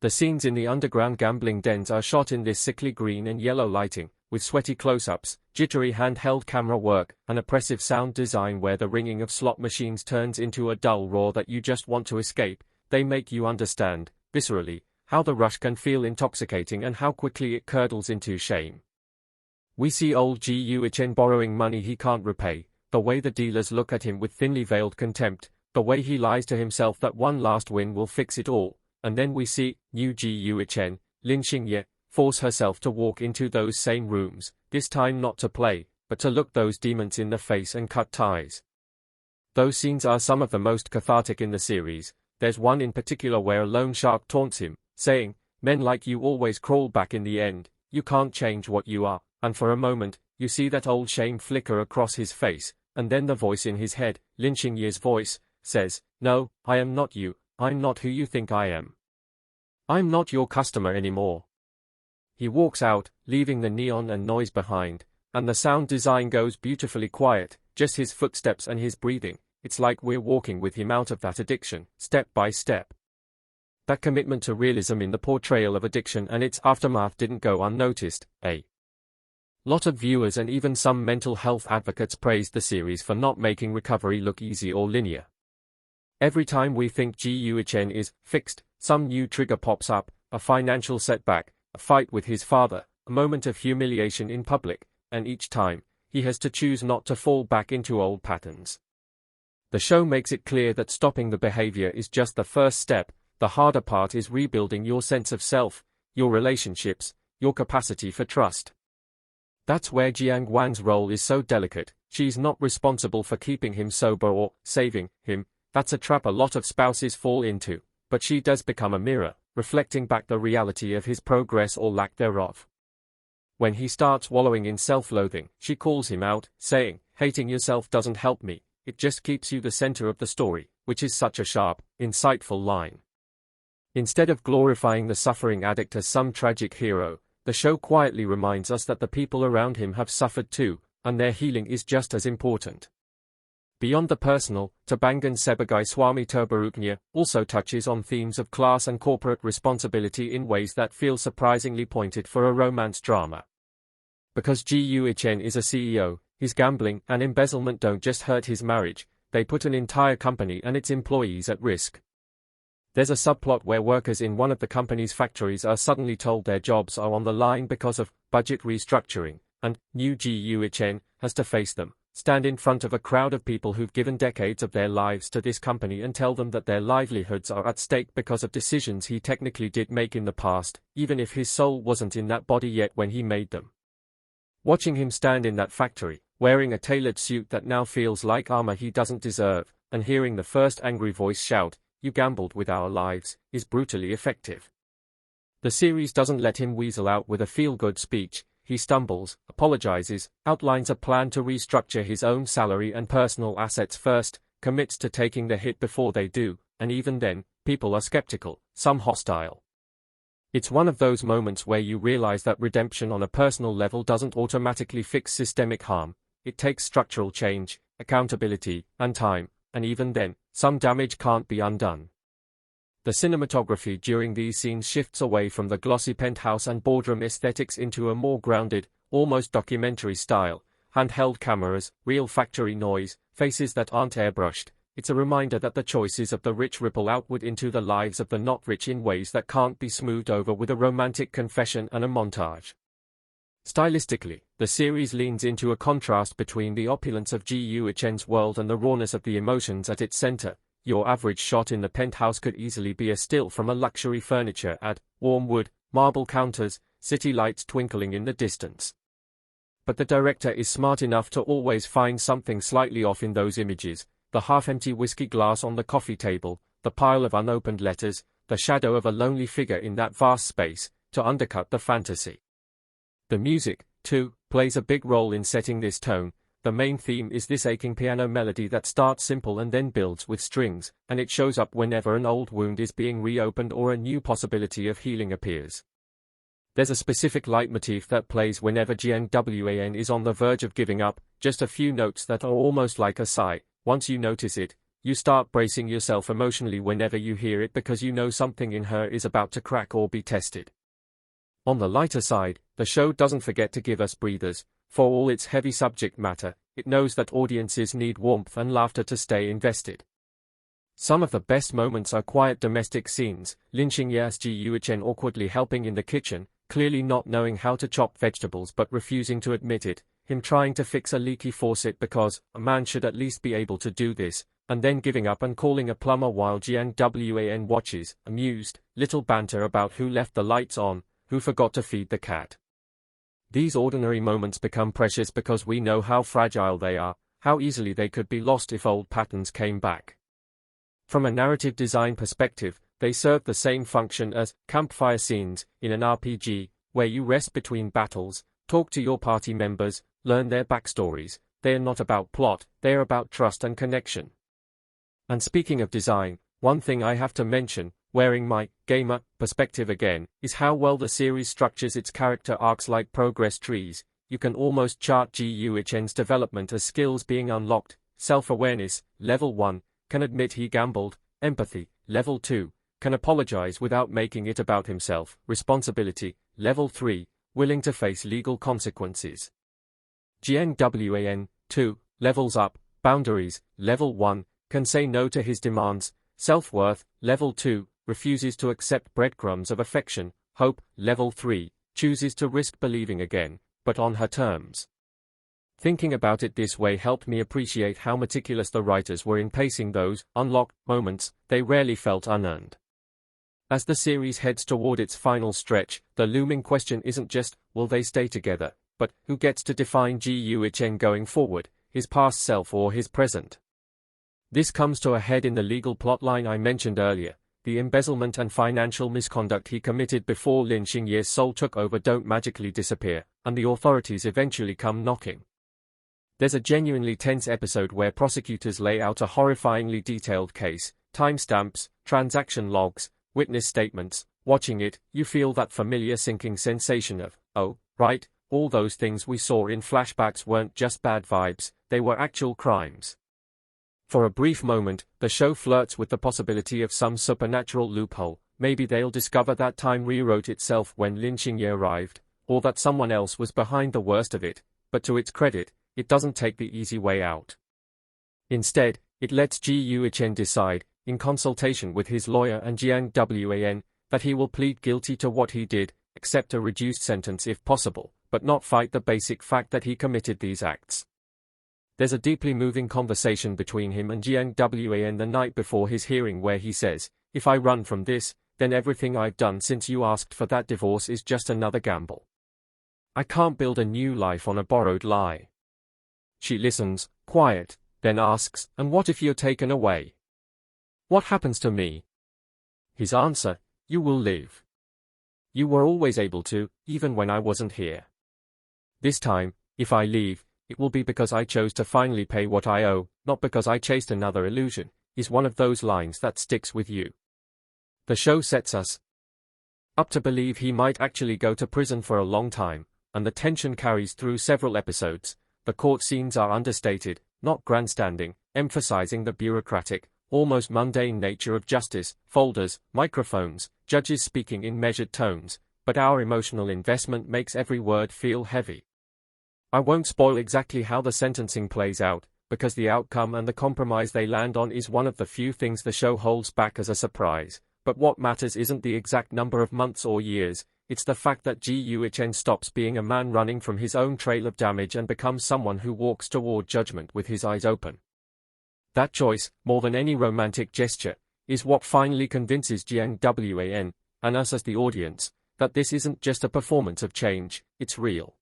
The scenes in the underground gambling dens are shot in this sickly green and yellow lighting, with sweaty close-ups, jittery handheld camera work, and oppressive sound design where the ringing of slot machines turns into a dull roar that you just want to escape. They make you understand, viscerally, how the rush can feel intoxicating and how quickly it curdles into shame. We see old Gu-chen borrowing money he can't repay, the way the dealers look at him with thinly veiled contempt, the way he lies to himself that one last win will fix it all, and then we see new Gu-chen, Lin Xingye, force herself to walk into those same rooms, this time not to play, but to look those demons in the face and cut ties. Those scenes are some of the most cathartic in the series. There's one in particular where a loan shark taunts him, saying, "Men like you always crawl back in the end, you can't change what you are," and for a moment, you see that old shame flicker across his face, and then the voice in his head, Lin Xingye's voice, says, "No, I am not you, I'm not who you think I am. I'm not your customer anymore." He walks out, leaving the neon and noise behind, and the sound design goes beautifully quiet, just his footsteps and his breathing. It's like we're walking with him out of that addiction, step by step. That commitment to realism in the portrayal of addiction and its aftermath didn't go unnoticed. A lot of viewers and even some mental health advocates praised the series for not making recovery look easy or linear. Every time we think Gu-chen is fixed, some new trigger pops up, a financial setback, a fight with his father, a moment of humiliation in public, and each time, he has to choose not to fall back into old patterns. The show makes it clear that stopping the behavior is just the first step. The harder part is rebuilding your sense of self, your relationships, your capacity for trust. That's where Jiang Wan's role is so delicate. She's not responsible for keeping him sober or saving him. That's a trap a lot of spouses fall into, but she does become a mirror, reflecting back the reality of his progress or lack thereof. When he starts wallowing in self-loathing, she calls him out, saying, "Hating yourself doesn't help me, it just keeps you the center of the story," which is such a sharp, insightful line. Instead of glorifying the suffering addict as some tragic hero, the show quietly reminds us that the people around him have suffered too, and their healing is just as important. Beyond the personal, Terbangun Sebagai Suami Terburuknya also touches on themes of class and corporate responsibility in ways that feel surprisingly pointed for a romance drama. Because Gu-chen is a CEO, his gambling and embezzlement don't just hurt his marriage, they put an entire company and its employees at risk. There's a subplot where workers in one of the company's factories are suddenly told their jobs are on the line because of budget restructuring, and new Gu-chen has to face them, stand in front of a crowd of people who've given decades of their lives to this company and tell them that their livelihoods are at stake because of decisions he technically did make in the past, even if his soul wasn't in that body yet when he made them. Watching him stand in that factory, wearing a tailored suit that now feels like armor he doesn't deserve, and hearing the first angry voice shout, "You gambled with our lives," is brutally effective. The series doesn't let him weasel out with a feel-good speech. He stumbles, apologizes, outlines a plan to restructure his own salary and personal assets first, commits to taking the hit before they do, and even then, people are skeptical, some hostile. It's one of those moments where you realize that redemption on a personal level doesn't automatically fix systemic harm. It takes structural change, accountability, and time, and even then, some damage can't be undone. The cinematography during these scenes shifts away from the glossy penthouse and boardroom aesthetics into a more grounded, almost documentary style, handheld cameras, real factory noise, faces that aren't airbrushed. It's a reminder that the choices of the rich ripple outward into the lives of the not rich in ways that can't be smoothed over with a romantic confession and a montage. Stylistically, the series leans into a contrast between the opulence of Gu-chen's world and the rawness of the emotions at its center. Your average shot in the penthouse could easily be a still from a luxury furniture ad, warm wood, marble counters, city lights twinkling in the distance. But the director is smart enough to always find something slightly off in those images, the half-empty whiskey glass on the coffee table, the pile of unopened letters, the shadow of a lonely figure in that vast space, to undercut the fantasy. The music, too, plays a big role in setting this tone. The main theme is this aching piano melody that starts simple and then builds with strings, and it shows up whenever an old wound is being reopened or a new possibility of healing appears. There's a specific leitmotif that plays whenever GNWAN is on the verge of giving up, just a few notes that are almost like a sigh. Once you notice it, you start bracing yourself emotionally whenever you hear it because you know something in her is about to crack or be tested. On the lighter side, the show doesn't forget to give us breathers. For all its heavy subject matter, it knows that audiences need warmth and laughter to stay invested. Some of the best moments are quiet domestic scenes, lynching Yasguchen awkwardly helping in the kitchen, clearly not knowing how to chop vegetables but refusing to admit it, him trying to fix a leaky faucet because a man should at least be able to do this, and then giving up and calling a plumber while GNWAN watches, amused, little banter about who left the lights on, who forgot to feed the cat. These ordinary moments become precious because we know how fragile they are, how easily they could be lost if old patterns came back. From a narrative design perspective, they serve the same function as campfire scenes in an RPG, where you rest between battles, talk to your party members, learn their backstories. They are not about plot, they are about trust and connection. And speaking of design, one thing I have to mention, wearing my gamer perspective again, is how well the series structures its character arcs like progress trees. You can almost chart GUHN's development as skills being unlocked. Self-awareness, level 1, can admit he gambled. Empathy, level 2, can apologize without making it about himself. Responsibility, level 3, willing to face legal consequences. GNWAN, 2, levels up. Boundaries, level 1, can say no to his demands. Self-worth, level 2, refuses to accept breadcrumbs of affection. Hope, level 3, chooses to risk believing again, but on her terms. Thinking about it this way helped me appreciate how meticulous the writers were in pacing those unlocked moments. They rarely felt unearned. As the series heads toward its final stretch, the looming question isn't just, will they stay together, but who gets to define GUHN going forward, his past self or his present? This comes to a head in the legal plotline I mentioned earlier. The embezzlement and financial misconduct he committed before Lin Xingye's soul took over don't magically disappear, and the authorities eventually come knocking. There's a genuinely tense episode where prosecutors lay out a horrifyingly detailed case, timestamps, transaction logs, witness statements. Watching it, you feel that familiar sinking sensation of, oh, right, all those things we saw in flashbacks weren't just bad vibes, they were actual crimes. For a brief moment, the show flirts with the possibility of some supernatural loophole. Maybe they'll discover that time rewrote itself when Lin Xingye arrived, or that someone else was behind the worst of it, but to its credit, it doesn't take the easy way out. Instead, it lets GUHN decide, in consultation with his lawyer and GNWAN, that he will plead guilty to what he did, accept a reduced sentence if possible, but not fight the basic fact that he committed these acts. There's a deeply moving conversation between him and GNWAN the night before his hearing where he says, if I run from this, then everything I've done since you asked for that divorce is just another gamble. I can't build a new life on a borrowed lie. She listens, quiet, then asks, and what if you're taken away? What happens to me? His answer, you will live. You were always able to, even when I wasn't here. This time, if I leave, it will be because I chose to finally pay what I owe, not because I chased another illusion, is one of those lines that sticks with you. The show sets us up to believe he might actually go to prison for a long time, and the tension carries through several episodes. The court scenes are understated, not grandstanding, emphasizing the bureaucratic, almost mundane nature of justice, folders, microphones, judges speaking in measured tones, but our emotional investment makes every word feel heavy. I won't spoil exactly how the sentencing plays out, because the outcome and the compromise they land on is one of the few things the show holds back as a surprise, but what matters isn't the exact number of months or years, it's the fact that GUHN stops being a man running from his own trail of damage and becomes someone who walks toward judgment with his eyes open. That choice, more than any romantic gesture, is what finally convinces GNWAN, and us as the audience, that this isn't just a performance of change, it's real.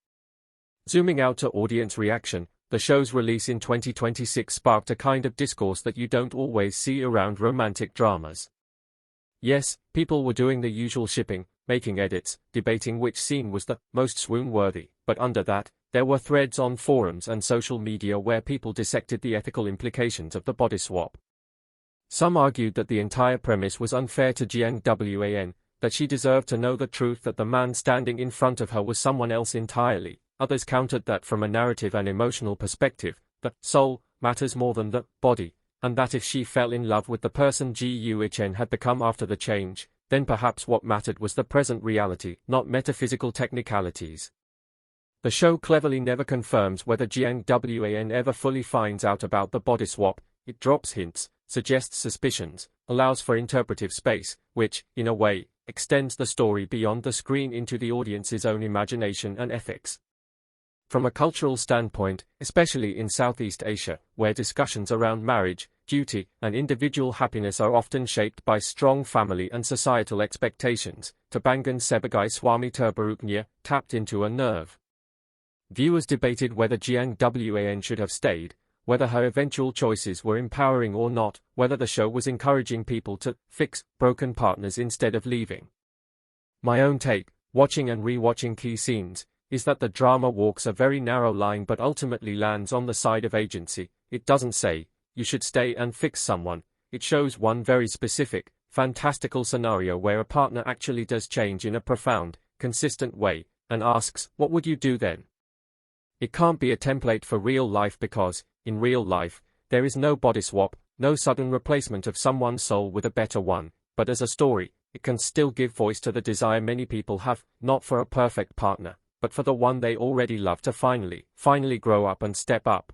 Zooming out to audience reaction, the show's release in 2026 sparked a kind of discourse that you don't always see around romantic dramas. Yes, people were doing the usual shipping, making edits, debating which scene was the most swoon-worthy, but under that, there were threads on forums and social media where people dissected the ethical implications of the body swap. Some argued that the entire premise was unfair to Jiang Wan, that she deserved to know the truth that the man standing in front of her was someone else entirely. Others countered that from a narrative and emotional perspective, the soul matters more than the body, and that if she fell in love with the person Wan had become after the change, then perhaps what mattered was the present reality, not metaphysical technicalities. The show cleverly never confirms whether Jiang Wan ever fully finds out about the body swap. It drops hints, suggests suspicions, allows for interpretive space, which, in a way, extends the story beyond the screen into the audience's own imagination and ethics. From a cultural standpoint, especially in Southeast Asia, where discussions around marriage, duty, and individual happiness are often shaped by strong family and societal expectations, Terbangun Sebagai Suami Terburuknya tapped into a nerve. Viewers debated whether Jiang Wan should have stayed, whether her eventual choices were empowering or not, whether the show was encouraging people to fix broken partners instead of leaving. My own take, watching and re-watching key scenes, is that the drama walks a very narrow line but ultimately lands on the side of agency. It doesn't say, you should stay and fix someone. It shows one very specific, fantastical scenario where a partner actually does change in a profound, consistent way, and asks, what would you do then? It can't be a template for real life because, in real life, there is no body swap, no sudden replacement of someone's soul with a better one, but as a story, it can still give voice to the desire many people have, not for a perfect partner, but for the one they already love to finally grow up and step up.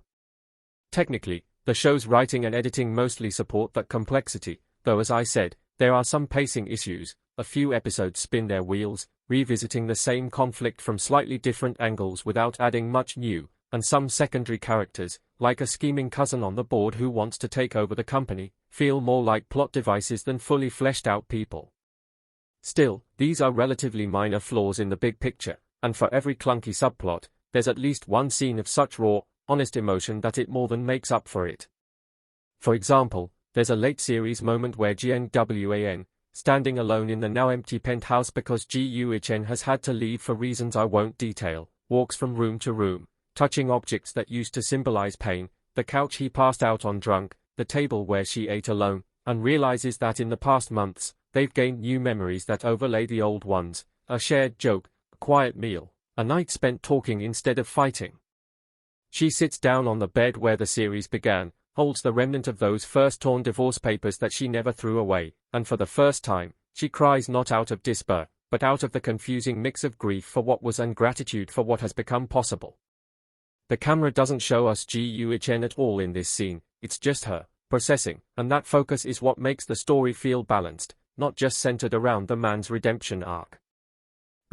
Technically, the show's writing and editing mostly support that complexity, though as I said, there are some pacing issues. A few episodes spin their wheels, revisiting the same conflict from slightly different angles without adding much new, and some secondary characters, like a scheming cousin on the board who wants to take over the company, feel more like plot devices than fully fleshed out people. Still, these are relatively minor flaws in the big picture, and for every clunky subplot, there's at least one scene of such raw, honest emotion that it more than makes up for it. For example, there's a late series moment where Jiang Wan, standing alone in the now empty penthouse because Wan has had to leave for reasons I won't detail, walks from room to room, touching objects that used to symbolize pain, the couch he passed out on drunk, the table where she ate alone, and realizes that in the past months, they've gained new memories that overlay the old ones, a shared joke, a quiet meal, a night spent talking instead of fighting. She sits down on the bed where the series began, holds the remnant of those first torn divorce papers that she never threw away, and for the first time, she cries not out of despair, but out of the confusing mix of grief for what was and gratitude for what has become possible. The camera doesn't show us Wan at all in this scene, it's just her, processing, and that focus is what makes the story feel balanced, not just centered around the man's redemption arc.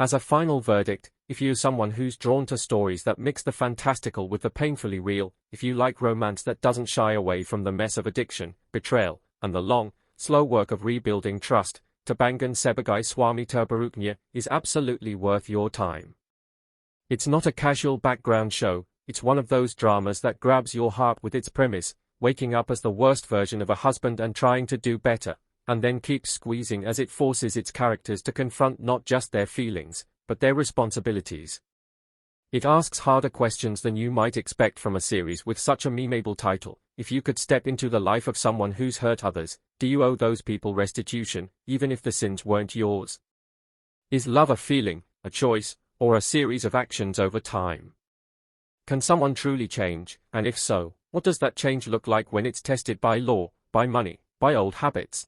As a final verdict, if you're someone who's drawn to stories that mix the fantastical with the painfully real, if you like romance that doesn't shy away from the mess of addiction, betrayal, and the long, slow work of rebuilding trust, Terbangun Sebagai Suami Terburuknya is absolutely worth your time. It's not a casual background show, it's one of those dramas that grabs your heart with its premise, waking up as the worst version of a husband and trying to do better, and then keeps squeezing as it forces its characters to confront not just their feelings, but their responsibilities. It asks harder questions than you might expect from a series with such a memeable title. If you could step into the life of someone who's hurt others, do you owe those people restitution, even if the sins weren't yours? Is love a feeling, a choice, or a series of actions over time? Can someone truly change, and if so, what does that change look like when it's tested by law, by money, by old habits?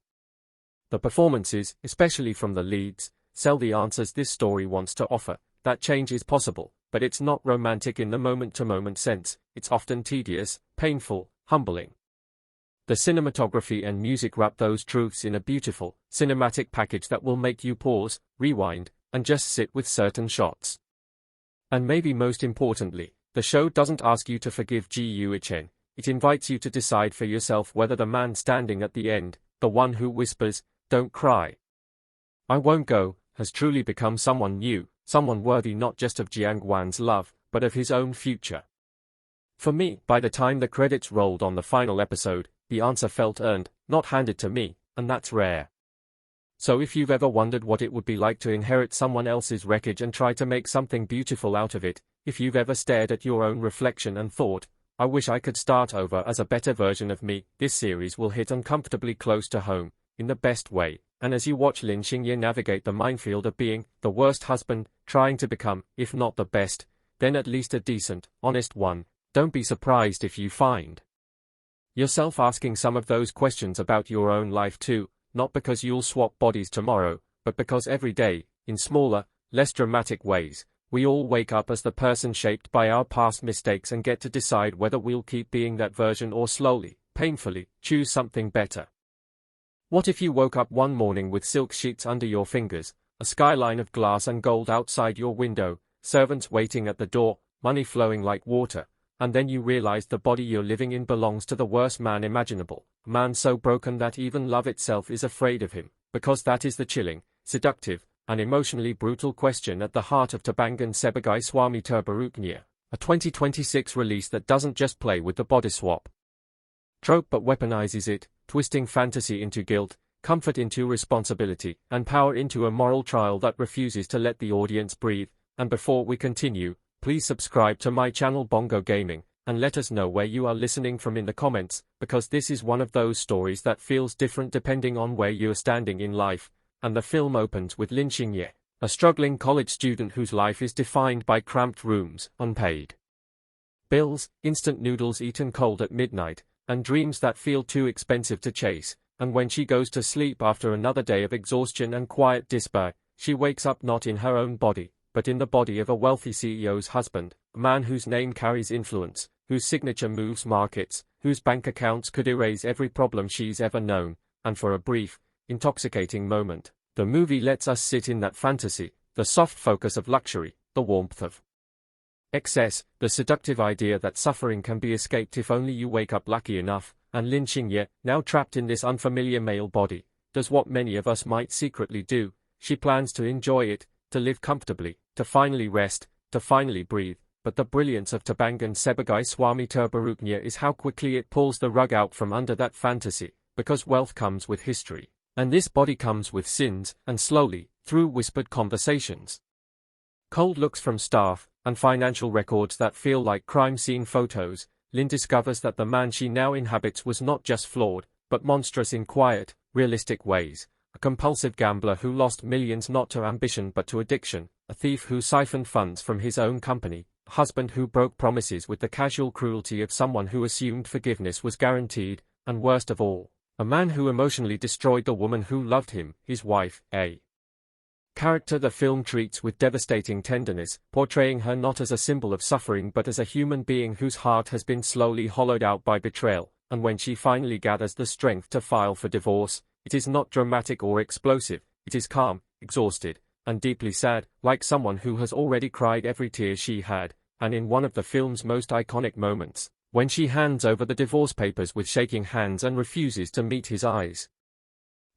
The performances, especially from the leads, sell the answers this story wants to offer. That change is possible, but it's not romantic in the moment-to-moment sense. It's often tedious, painful, humbling. The cinematography and music wrap those truths in a beautiful, cinematic package that will make you pause, rewind, and just sit with certain shots. And maybe most importantly, the show doesn't ask you to forgive Wan, it invites you to decide for yourself whether the man standing at the end, the one who whispers, "Don't cry, I won't go," has truly become someone new, someone worthy not just of Jiang Wan's love, but of his own future. For me, by the time the credits rolled on the final episode, the answer felt earned, not handed to me, and that's rare. So if you've ever wondered what it would be like to inherit someone else's wreckage and try to make something beautiful out of it, If you've ever stared at your own reflection and thought, I wish I could start over as a better version of me, this series will hit uncomfortably close to home, in the best way. And as you watch Lin Xingye navigate the minefield of being the worst husband, trying to become, if not the best, then at least a decent, honest one, don't be surprised if you find yourself asking some of those questions about your own life too, not because you'll swap bodies tomorrow, but because every day, in smaller, less dramatic ways, we all wake up as the person shaped by our past mistakes and get to decide whether we'll keep being that version or slowly, painfully, choose something better. What if you woke up one morning with silk sheets under your fingers, a skyline of glass and gold outside your window, servants waiting at the door, money flowing like water, and then you realized the body you're living in belongs to the worst man imaginable, a man so broken that even love itself is afraid of him, because that is the chilling, seductive, and emotionally brutal question at the heart of Terbangun Sebagai Suami Terburuknya, a 2026 release that doesn't just play with the body swap trope but weaponizes it, twisting fantasy into guilt, comfort into responsibility, and power into a moral trial that refuses to let the audience breathe. And before we continue, please subscribe to my channel Bongo Gaming, and let us know where you are listening from in the comments, because this is one of those stories that feels different depending on where you are standing in life. And the film opens with Lin Xingye, a struggling college student whose life is defined by cramped rooms, unpaid bills, instant noodles eaten cold at midnight, and dreams that feel too expensive to chase. And when she goes to sleep after another day of exhaustion and quiet despair, she wakes up not in her own body, but in the body of a wealthy CEO's husband, a man whose name carries influence, whose signature moves markets, whose bank accounts could erase every problem she's ever known. And for a brief, intoxicating moment, the movie lets us sit in that fantasy, the soft focus of luxury, the warmth of excess, the seductive idea that suffering can be escaped if only you wake up lucky enough. And Lin Xingye, now trapped in this unfamiliar male body, does what many of us might secretly do. She plans to enjoy it, to live comfortably, to finally rest, to finally breathe. But the brilliance of Terbangun Sebagai Suami Terburuknya is how quickly it pulls the rug out from under that fantasy, because wealth comes with history, and this body comes with sins, and slowly, through whispered conversations, cold looks from staff, and financial records that feel like crime scene photos, Lin discovers that the man she now inhabits was not just flawed, but monstrous in quiet, realistic ways. A compulsive gambler who lost millions not to ambition but to addiction, a thief who siphoned funds from his own company, a husband who broke promises with the casual cruelty of someone who assumed forgiveness was guaranteed, and worst of all, a man who emotionally destroyed the woman who loved him, his wife, a character the film treats with devastating tenderness, portraying her not as a symbol of suffering but as a human being whose heart has been slowly hollowed out by betrayal. And when she finally gathers the strength to file for divorce, it is not dramatic or explosive, it is calm, exhausted, and deeply sad, like someone who has already cried every tear she had. And in one of the film's most iconic moments, when she hands over the divorce papers with shaking hands and refuses to meet his eyes,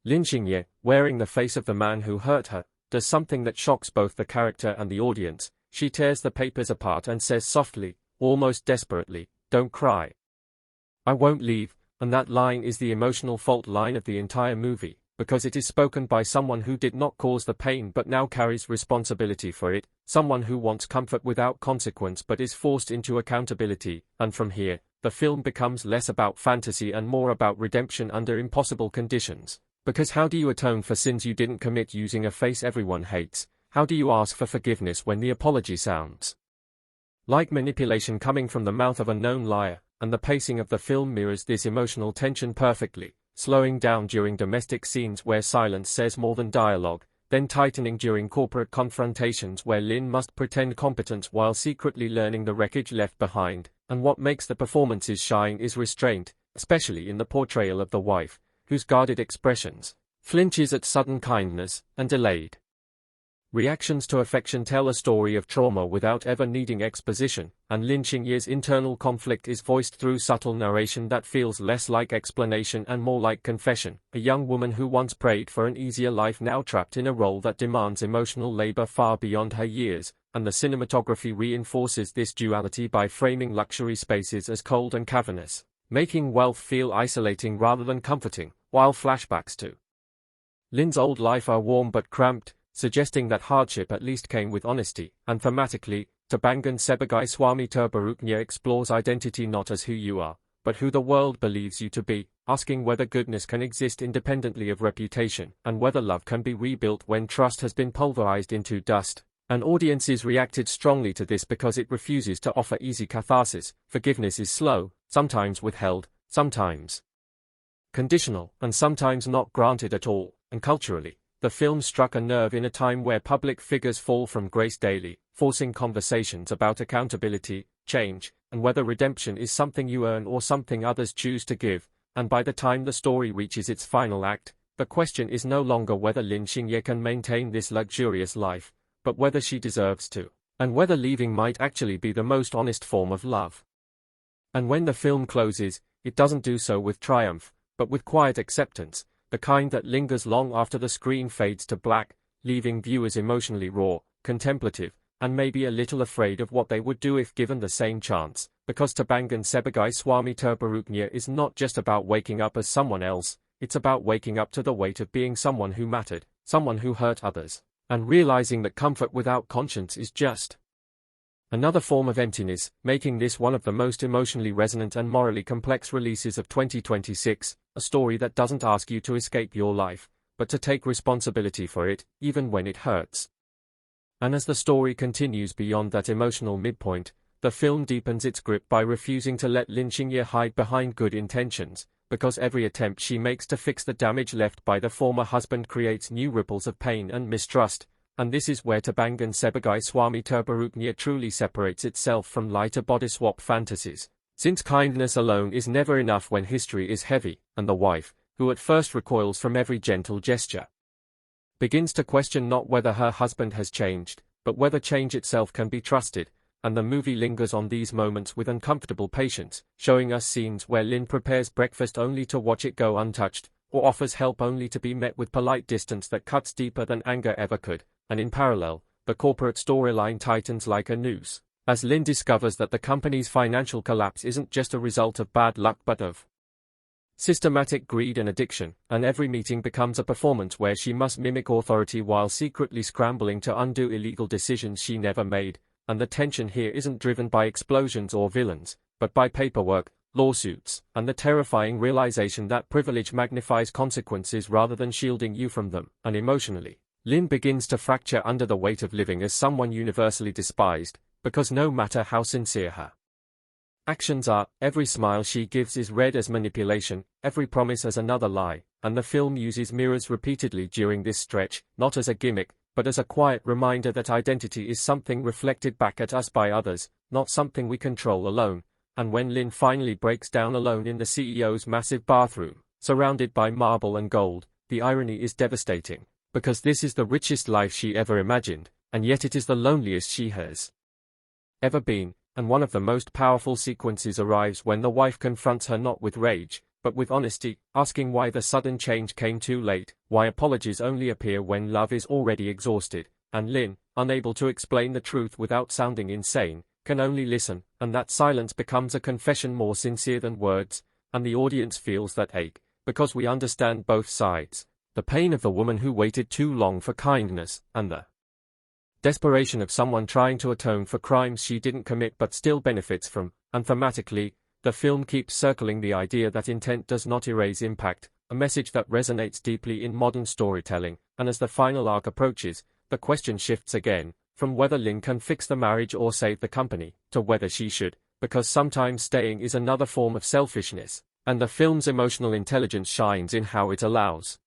Lin Xingye, wearing the face of the man who hurt her, does something that shocks both the character and the audience. She tears the papers apart and says softly, almost desperately, "Don't cry. I won't leave." And that line is the emotional fault line of the entire movie, because it is spoken by someone who did not cause the pain but now carries responsibility for it, someone who wants comfort without consequence but is forced into accountability. And from here, the film becomes less about fantasy and more about redemption under impossible conditions. Because how do you atone for sins you didn't commit using a face everyone hates? How do you ask for forgiveness when the apology sounds like manipulation coming from the mouth of a known liar? And the pacing of the film mirrors this emotional tension perfectly, slowing down during domestic scenes where silence says more than dialogue, then tightening during corporate confrontations where Lin must pretend competence while secretly learning the wreckage left behind. And what makes the performances shine is restraint, especially in the portrayal of the wife, whose guarded expressions, flinches at sudden kindness, and delayed reactions to affection tell a story of trauma without ever needing exposition. And Lin Xingye's internal conflict is voiced through subtle narration that feels less like explanation and more like confession. A young woman who once prayed for an easier life now trapped in a role that demands emotional labor far beyond her years. And the cinematography reinforces this duality by framing luxury spaces as cold and cavernous, making wealth feel isolating rather than comforting, while flashbacks to Lin's old life are warm but cramped, suggesting that hardship at least came with honesty. And thematically, Terbangun Sebagai Suami Terburuknya explores identity not as who you are, but who the world believes you to be, asking whether goodness can exist independently of reputation, and whether love can be rebuilt when trust has been pulverized into dust. And audiences reacted strongly to this because it refuses to offer easy catharsis. Forgiveness is slow, sometimes withheld, sometimes conditional, and sometimes not granted at all. And culturally, the film struck a nerve in a time where public figures fall from grace daily, forcing conversations about accountability, change, and whether redemption is something you earn or something others choose to give. And by the time the story reaches its final act, the question is no longer whether Lin Xingye can maintain this luxurious life, but whether she deserves to, and whether leaving might actually be the most honest form of love. And when the film closes, it doesn't do so with triumph, but with quiet acceptance, the kind that lingers long after the screen fades to black, leaving viewers emotionally raw, contemplative, and maybe a little afraid of what they would do if given the same chance, because Terbangun Sebagai Suami Terburuknya is not just about waking up as someone else, it's about waking up to the weight of being someone who mattered, someone who hurt others, and realizing that comfort without conscience is just another form of emptiness, making this one of the most emotionally resonant and morally complex releases of 2026, a story that doesn't ask you to escape your life, but to take responsibility for it, even when it hurts. And as the story continues beyond that emotional midpoint, the film deepens its grip by refusing to let Lin Xingye hide behind good intentions, because every attempt she makes to fix the damage left by the former husband creates new ripples of pain and mistrust. And this is where Terbangun Sebagai Suami Terburuknya truly separates itself from lighter body swap fantasies. Since kindness alone is never enough when history is heavy, and the wife, who at first recoils from every gentle gesture, begins to question not whether her husband has changed, but whether change itself can be trusted, and the movie lingers on these moments with uncomfortable patience, showing us scenes where Lin prepares breakfast only to watch it go untouched, or offers help only to be met with polite distance that cuts deeper than anger ever could. And in parallel, the corporate storyline tightens like a noose, as Lin discovers that the company's financial collapse isn't just a result of bad luck but of systematic greed and addiction, and every meeting becomes a performance where she must mimic authority while secretly scrambling to undo illegal decisions she never made. And the tension here isn't driven by explosions or villains, but by paperwork, lawsuits, and the terrifying realization that privilege magnifies consequences rather than shielding you from them. And emotionally, Lin begins to fracture under the weight of living as someone universally despised, because no matter how sincere her actions are, every smile she gives is read as manipulation, every promise as another lie, and the film uses mirrors repeatedly during this stretch, not as a gimmick, but as a quiet reminder that identity is something reflected back at us by others, not something we control alone. And when Lin finally breaks down alone in the CEO's massive bathroom, surrounded by marble and gold, the irony is devastating, because this is the richest life she ever imagined, and yet it is the loneliest she has ever been. And one of the most powerful sequences arrives when the wife confronts her not with rage, but with honesty, asking why the sudden change came too late, why apologies only appear when love is already exhausted, and Lin, unable to explain the truth without sounding insane, can only listen, and that silence becomes a confession more sincere than words, and the audience feels that ache, because we understand both sides, the pain of the woman who waited too long for kindness, and the desperation of someone trying to atone for crimes she didn't commit but still benefits from. And thematically, the film keeps circling the idea that intent does not erase impact, a message that resonates deeply in modern storytelling. And as the final arc approaches, the question shifts again, from whether Lin can fix the marriage or save the company, to whether she should, because sometimes staying is another form of selfishness. And the film's emotional intelligence shines in how it allows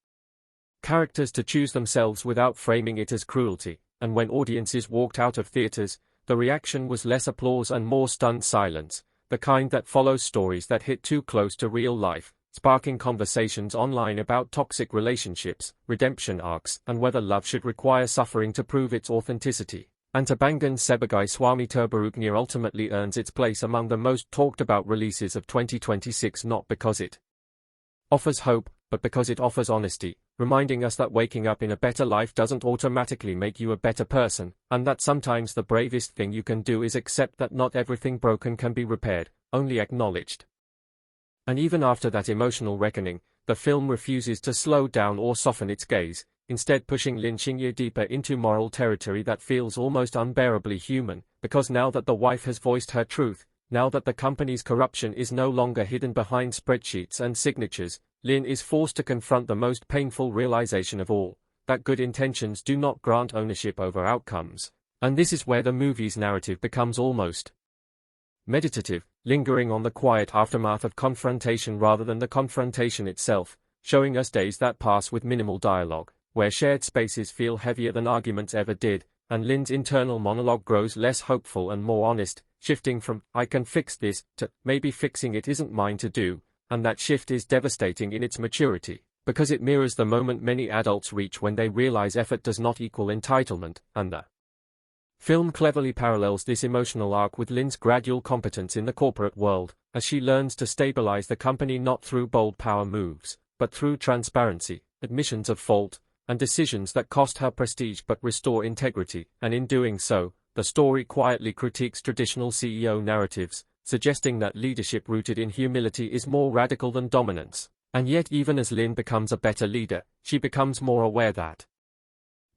characters to choose themselves without framing it as cruelty. And when audiences walked out of theaters, the reaction was less applause and more stunned silence, the kind that follows stories that hit too close to real life, sparking conversations online about toxic relationships, redemption arcs, and whether love should require suffering to prove its authenticity. And Terbangun Sebagai Suami Terburuknya ultimately earns its place among the most talked about releases of 2026 not because it offers hope, but because it offers honesty, reminding us that waking up in a better life doesn't automatically make you a better person, and that sometimes the bravest thing you can do is accept that not everything broken can be repaired, only acknowledged. And even after that emotional reckoning, the film refuses to slow down or soften its gaze, instead pushing Lin Xingye deeper into moral territory that feels almost unbearably human, because now that the wife has voiced her truth, now that the company's corruption is no longer hidden behind spreadsheets and signatures, Lin is forced to confront the most painful realization of all, that good intentions do not grant ownership over outcomes. And this is where the movie's narrative becomes almost meditative, lingering on the quiet aftermath of confrontation rather than the confrontation itself, showing us days that pass with minimal dialogue, where shared spaces feel heavier than arguments ever did, and Lin's internal monologue grows less hopeful and more honest, shifting from, "I can fix this," to, "maybe fixing it isn't mine to do," and that shift is devastating in its maturity, because it mirrors the moment many adults reach when they realize effort does not equal entitlement, and the film cleverly parallels this emotional arc with Lin's gradual competence in the corporate world, as she learns to stabilize the company not through bold power moves, but through transparency, admissions of fault, and decisions that cost her prestige but restore integrity, and in doing so, the story quietly critiques traditional CEO narratives, suggesting that leadership rooted in humility is more radical than dominance. And yet even as Lin becomes a better leader, she becomes more aware that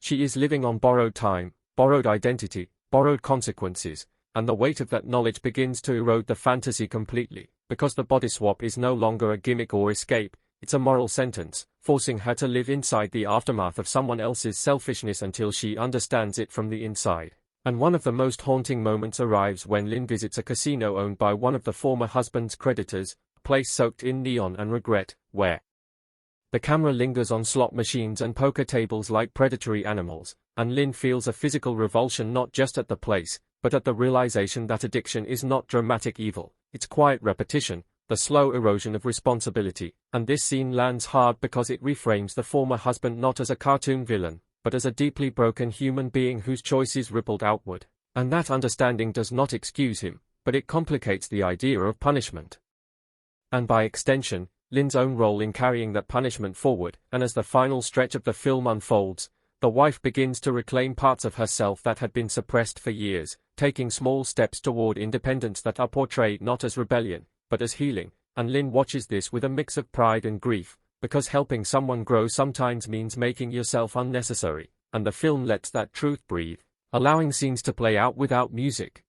she is living on borrowed time, borrowed identity, borrowed consequences, and the weight of that knowledge begins to erode the fantasy completely, because the body swap is no longer a gimmick or escape, it's a moral sentence, forcing her to live inside the aftermath of someone else's selfishness until she understands it from the inside. And one of the most haunting moments arrives when Lin visits a casino owned by one of the former husband's creditors, a place soaked in neon and regret, where the camera lingers on slot machines and poker tables like predatory animals, and Lin feels a physical revulsion not just at the place, but at the realization that addiction is not dramatic evil, it's quiet repetition, the slow erosion of responsibility, and this scene lands hard because it reframes the former husband not as a cartoon villain, but as a deeply broken human being whose choices rippled outward. And that understanding does not excuse him, but it complicates the idea of punishment. And by extension, Lin's own role in carrying that punishment forward, and as the final stretch of the film unfolds, the wife begins to reclaim parts of herself that had been suppressed for years, taking small steps toward independence that are portrayed not as rebellion, but as healing, and Lin watches this with a mix of pride and grief, because helping someone grow sometimes means making yourself unnecessary, and the film lets that truth breathe, allowing scenes to play out without music,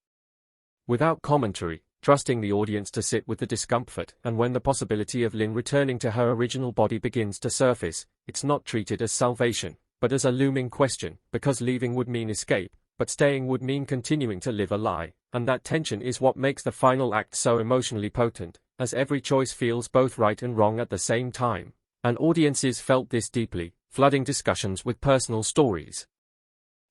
without commentary, trusting the audience to sit with the discomfort, and when the possibility of Lin returning to her original body begins to surface, it's not treated as salvation, but as a looming question, because leaving would mean escape, but staying would mean continuing to live a lie, and that tension is what makes the final act so emotionally potent, as every choice feels both right and wrong at the same time. And audiences felt this deeply, flooding discussions with personal stories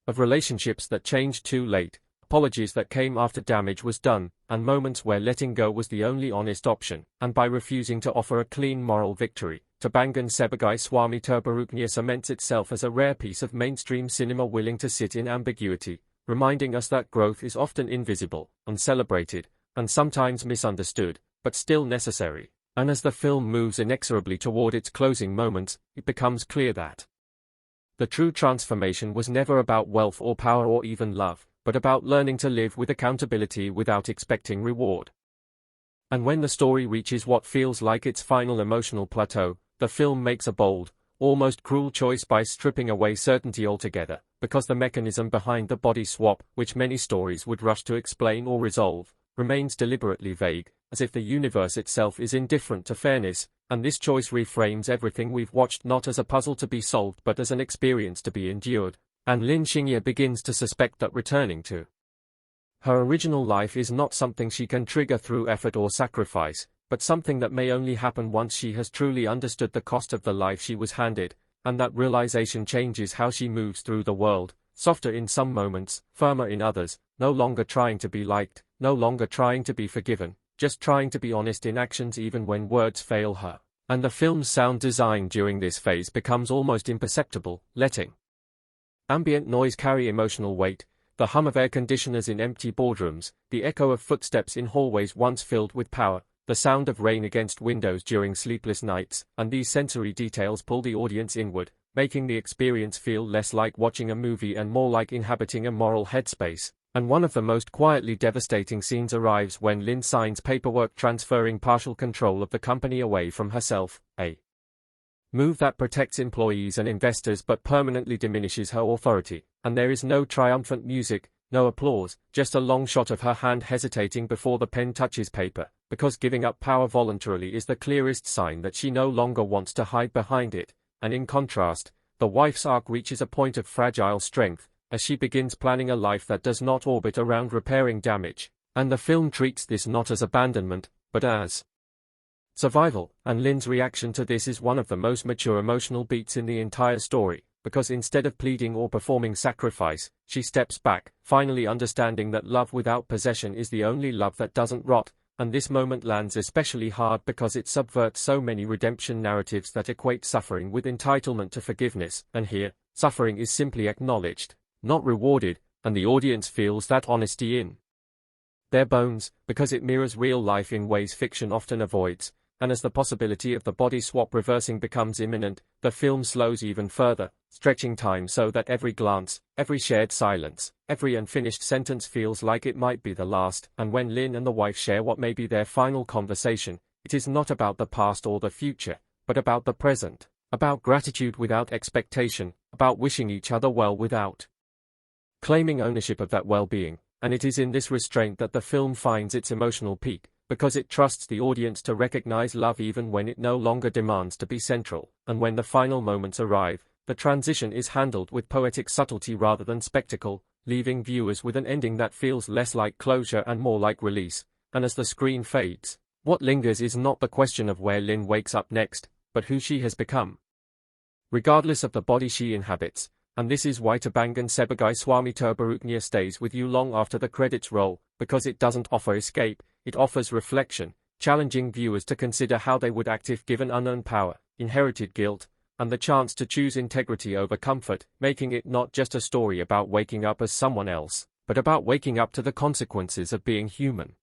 of relationships that changed too late, apologies that came after damage was done, and moments where letting go was the only honest option, and by refusing to offer a clean moral victory, Terbangun Sebagai Suami Terburuknya cements itself as a rare piece of mainstream cinema willing to sit in ambiguity, reminding us that growth is often invisible, uncelebrated, and sometimes misunderstood, but still necessary. And as the film moves inexorably toward its closing moments, it becomes clear that the true transformation was never about wealth or power or even love, but about learning to live with accountability without expecting reward. And when the story reaches what feels like its final emotional plateau, the film makes a bold, almost cruel choice by stripping away certainty altogether, because the mechanism behind the body swap, which many stories would rush to explain or resolve, remains deliberately vague, as if the universe itself is indifferent to fairness, and this choice reframes everything we've watched not as a puzzle to be solved but as an experience to be endured. And Lin Xingye begins to suspect that returning to her original life is not something she can trigger through effort or sacrifice, but something that may only happen once she has truly understood the cost of the life she was handed, and that realization changes how she moves through the world, softer in some moments, firmer in others, no longer trying to be liked, no longer trying to be forgiven, just trying to be honest in actions even when words fail her. And the film's sound design during this phase becomes almost imperceptible, letting ambient noise carry emotional weight, the hum of air conditioners in empty boardrooms, the echo of footsteps in hallways once filled with power, the sound of rain against windows during sleepless nights, and these sensory details pull the audience inward, making the experience feel less like watching a movie and more like inhabiting a moral headspace. And one of the most quietly devastating scenes arrives when Lin signs paperwork transferring partial control of the company away from herself, a move that protects employees and investors but permanently diminishes her authority, and there is no triumphant music, No applause, just a long shot of her hand hesitating before the pen touches paper, because giving up power voluntarily is the clearest sign that she no longer wants to hide behind it, and in contrast, the wife's arc reaches a point of fragile strength, as she begins planning a life that does not orbit around repairing damage, and the film treats this not as abandonment, but as survival, and Lynn's reaction to this is one of the most mature emotional beats in the entire story, because instead of pleading or performing sacrifice, she steps back, finally understanding that love without possession is the only love that doesn't rot, and this moment lands especially hard because it subverts so many redemption narratives that equate suffering with entitlement to forgiveness, and here, suffering is simply acknowledged, not rewarded, and the audience feels that honesty in their bones, because it mirrors real life in ways fiction often avoids, and as the possibility of the body swap reversing becomes imminent, the film slows even further, stretching time so that every glance, every shared silence, every unfinished sentence feels like it might be the last, and when Lynn and the wife share what may be their final conversation, it is not about the past or the future, but about the present, about gratitude without expectation, about wishing each other well without claiming ownership of that well-being, and it is in this restraint that the film finds its emotional peak, because it trusts the audience to recognize love even when it no longer demands to be central, and when the final moments arrive, the transition is handled with poetic subtlety rather than spectacle, leaving viewers with an ending that feels less like closure and more like release, and as the screen fades, what lingers is not the question of where Lynn wakes up next, but who she has become, regardless of the body she inhabits, and this is why Terbangun Sebagai Suami Terburuknya stays with you long after the credits roll, because it doesn't offer escape, it offers reflection, challenging viewers to consider how they would act if given unknown power, inherited guilt, and the chance to choose integrity over comfort, making it not just a story about waking up as someone else, but about waking up to the consequences of being human.